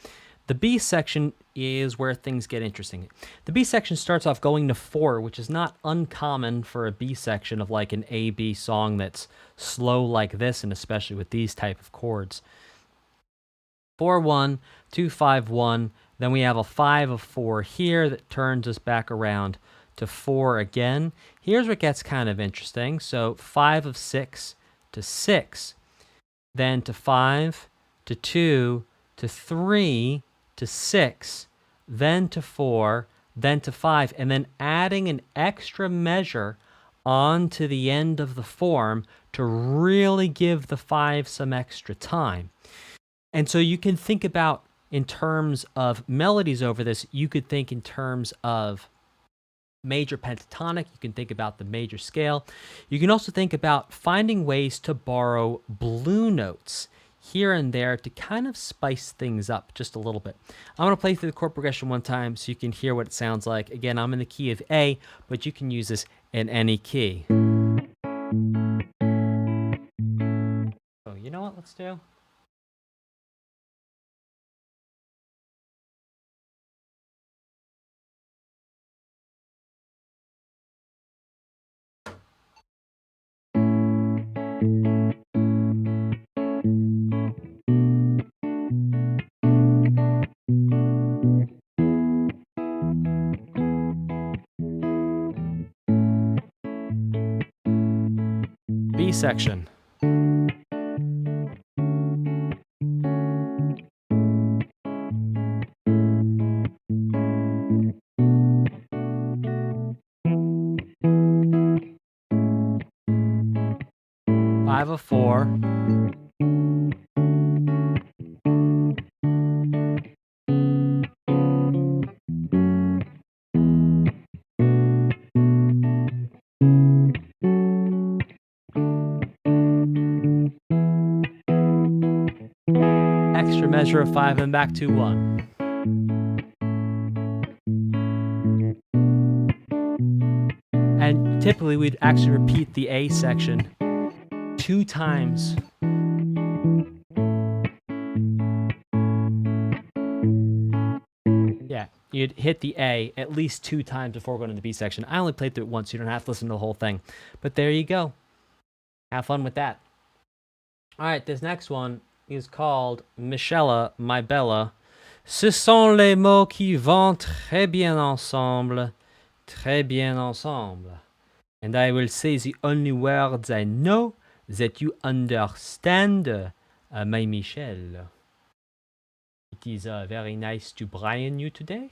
The B section is where things get interesting. The B section starts off going to 4, which is not uncommon for a B section of like an A-B song that's slow like this, and especially with these type of chords. 4, 1, 2, 5, 1. Then we have a 5 of 4 here that turns us back around to 4 again. Here's where it gets kind of interesting. So 5 of 6 to 6, then to 5, to 2, to 3, to 6, then to 4, then to 5, and then adding an extra measure onto the end of the form to really give the 5 some extra time. And so you can think about, in terms of melodies over this, you could think in terms of major pentatonic. You can think about the major scale. You can also think about finding ways to borrow blue notes here and there to kind of spice things up just a little bit. I'm going to play through the chord progression one time so you can hear what it sounds like. Again, I'm in the key of A, but you can use this in any key. So you know what? Let's do. B section. Five of 4. Extra measure of 5 and back to 1. And typically we'd actually repeat the A section 2 times. Yeah, you'd hit the A at least 2 times before going to the B section. I only played through it once, so you don't have to listen to the whole thing. But there you go. Have fun with that. All right, this next one is called Michella, My Bella. Ce sont les mots qui vont très bien ensemble. Très bien ensemble. And I will say the only words I know that you understand, my Michelle. It is very nice to Brian you today.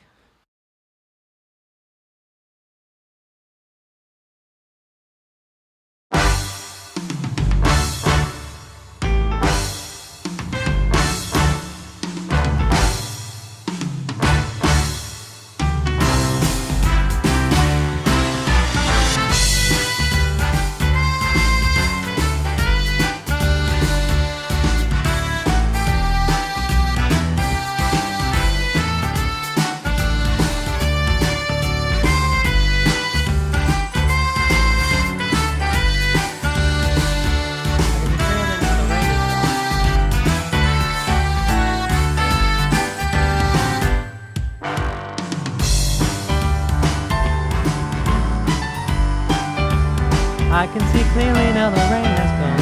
I can see clearly now the rain has gone.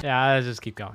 Yeah, let's just keep going.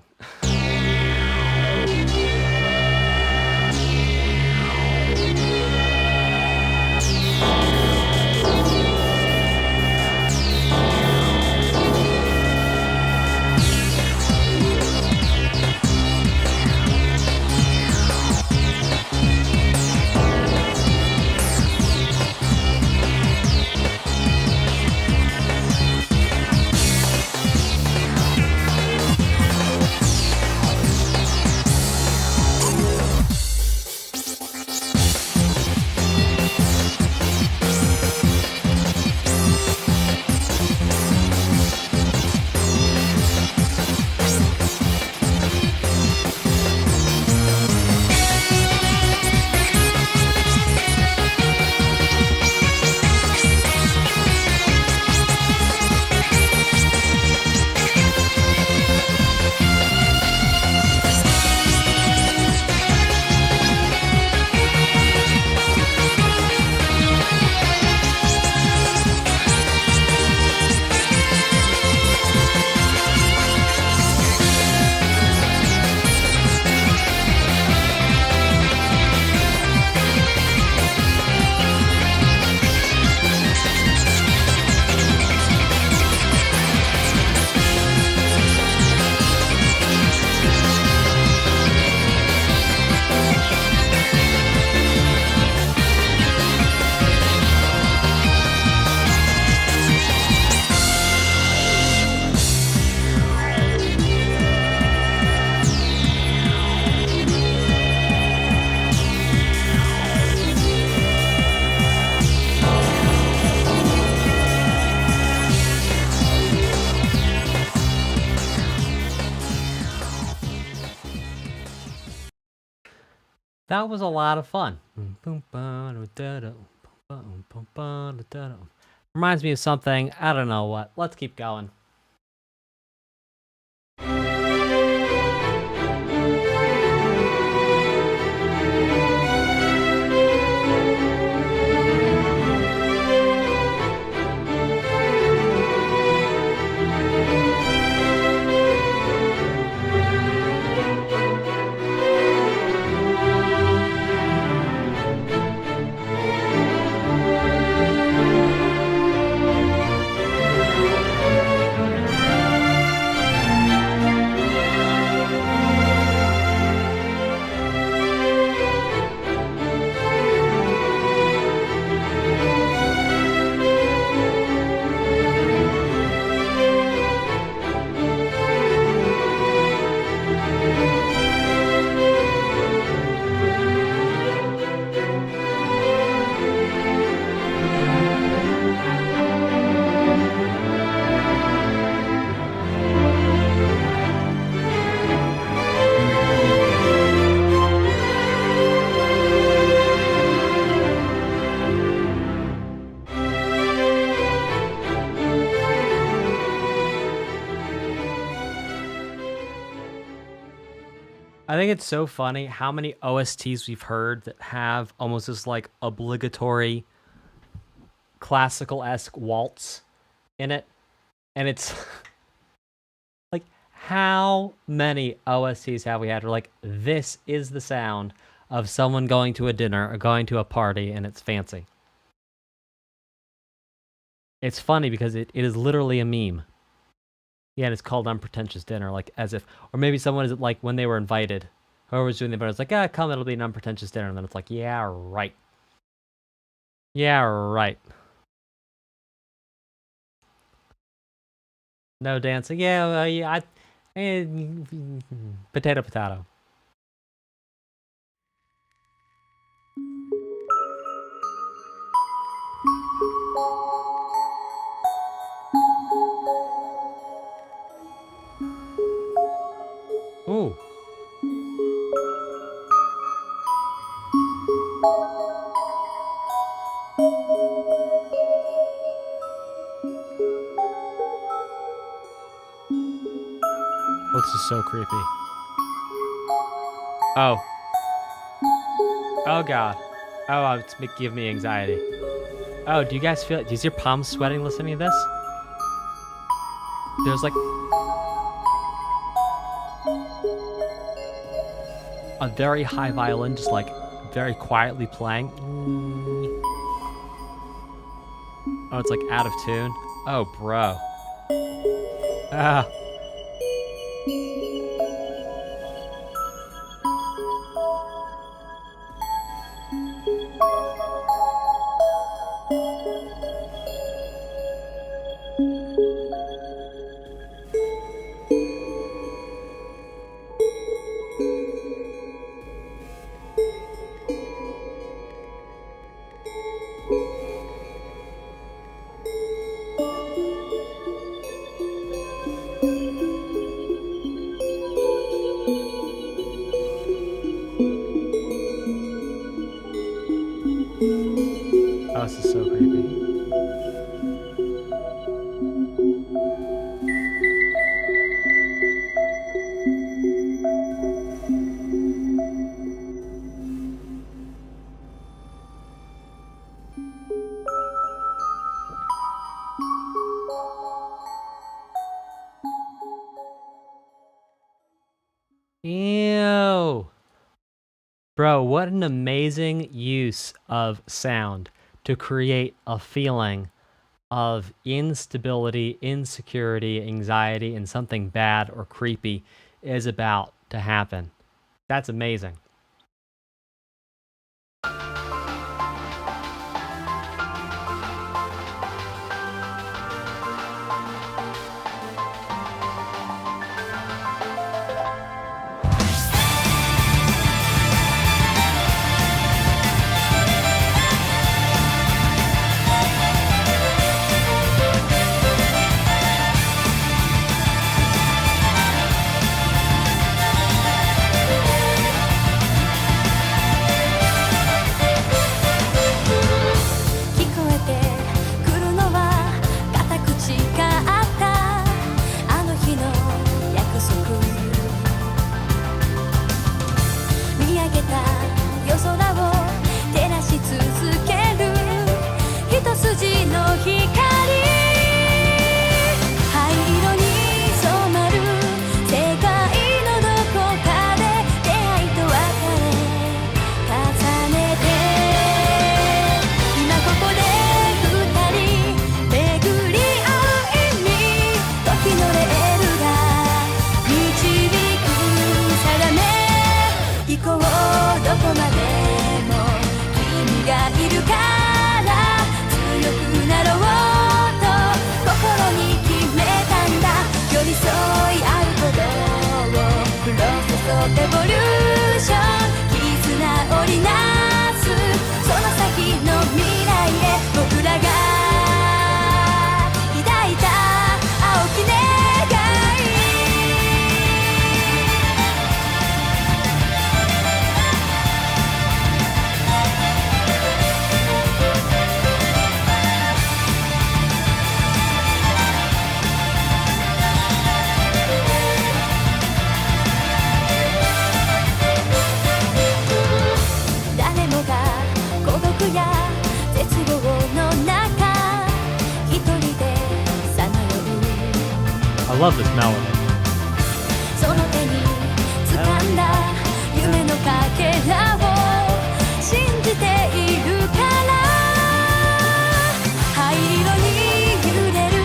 That was a lot of fun. Reminds me of something. I don't know what. Let's keep going. I think it's so funny how many OSTs we've heard that have almost this like obligatory classical-esque waltz in it. And it's like, How many OSTs have we had? We're like, this is the sound of someone going to a dinner or going to a party, and it's fancy. It's funny because it is literally a meme. Yeah, and it's called Unpretentious Dinner, like as if, or maybe someone is like when they were invited, whoever was doing the event was like, come, it'll be an unpretentious dinner, and then it's like, yeah, right. Yeah, right. No dancing. Yeah, potato, potato. Ooh. This is so creepy. Oh. Oh god. Oh, it's giving me anxiety. Oh, do you guys feel it? Is your palms sweating listening to this? There's like a very high violin just like very quietly playing. Oh, it's like out of tune. Oh, bro. Ah. Oh, this is so creepy. Ew. Bro, what an amazing use of sound to create a feeling of instability, insecurity, anxiety, and something bad or creepy is about to happen. That's amazing. I love this melody. その手に掴んだ夢のかけらを信じているから灰色に揺れる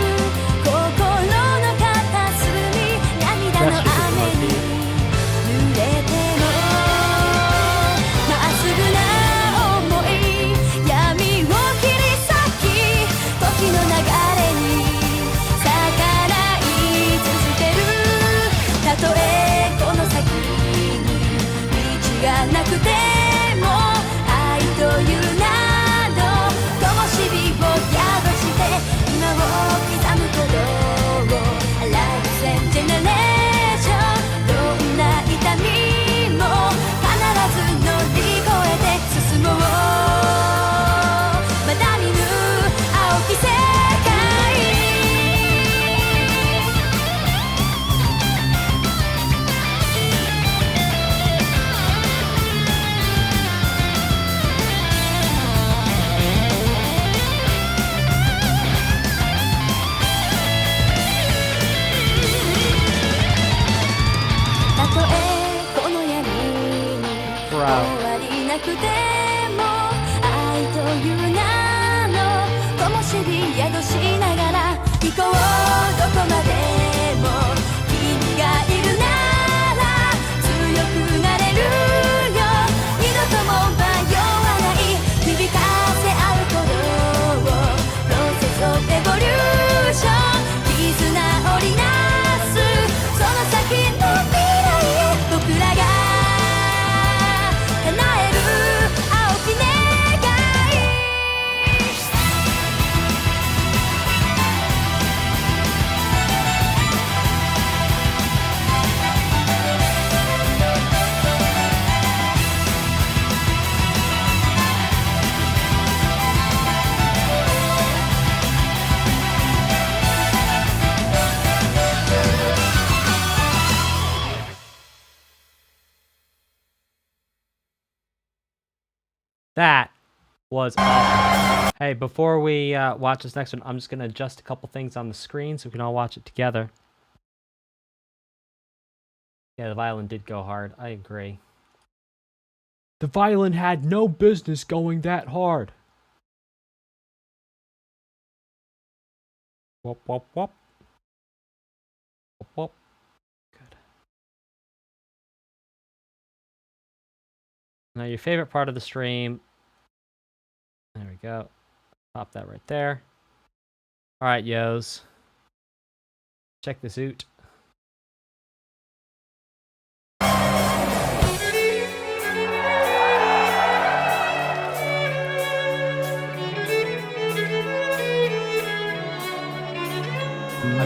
心の片隅涙の雨に濡れてもまっすぐな想い闇を切り裂き時の流れに逆らい続けるたとえこの先に道がなくても愛という名の灯火を宿して今を刻む鼓動をLife's Generationどんな痛みも必ず乗り越えて進もうまだ見ぬ青き世界たとえこの闇に終わりなくても愛という名の灯火宿しながら行こうどこまでも君がいるなら強くなれるよ二度とも迷わない響かせ合う鼓動をプロセスオブエボリューション絆織りなすその先の未来へ僕らが叶える青き願いThat was awesome. Hey, before we watch this next one, I'm just going to adjust a couple things on the screen so we can all watch it together. Yeah, the violin did go hard. I agree. The violin had no business going that hard. Whoop, whoop, whoop. Whoop, whoop. Good. Now, your favorite part of the stream. There we go. Pop that right there. All right, yos. Check this out.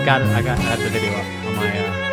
I got the video up on my thing.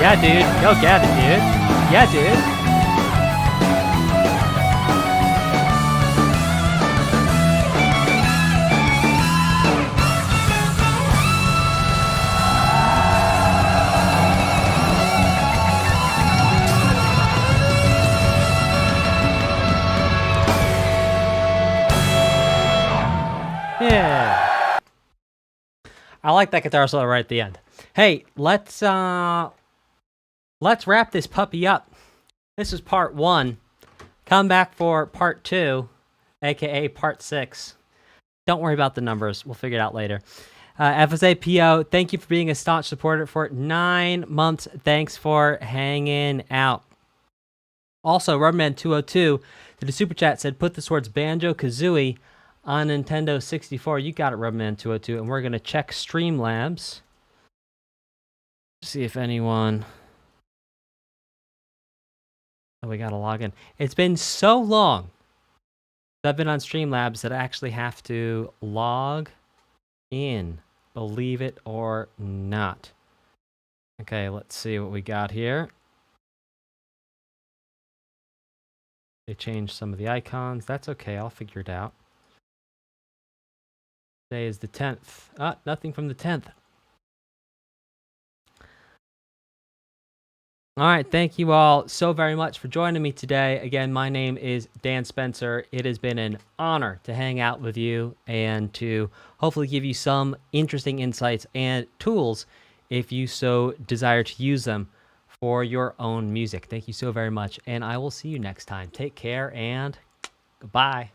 Yeah, dude. Go get it, dude. Yeah, dude. Yeah. I like that guitar solo right at the end. Hey, let's wrap this puppy up. This is part 1. Come back for part 2, aka part 6. Don't worry about the numbers. We'll figure it out later. FSAPO, thank you for being a staunch supporter for 9 months. Thanks for hanging out. Also, Rubberman202 did a super chat, said, put this words Banjo-Kazooie on Nintendo 64. You got it, Rubberman202. And we're going to check Streamlabs. See if anyone... Oh, we got to log in. It's been so long I've been on Streamlabs that I actually have to log in. Believe it or not. Okay, let's see what we got here. They changed some of the icons. That's okay. I'll figure it out. Today is the 10th. Ah, nothing from the 10th. All right, thank you all so very much for joining me today. Again, my name is Dan Spencer. It has been an honor to hang out with you and to hopefully give you some interesting insights and tools if you so desire to use them for your own music. Thank you so very much, and I will see you next time. Take care and goodbye.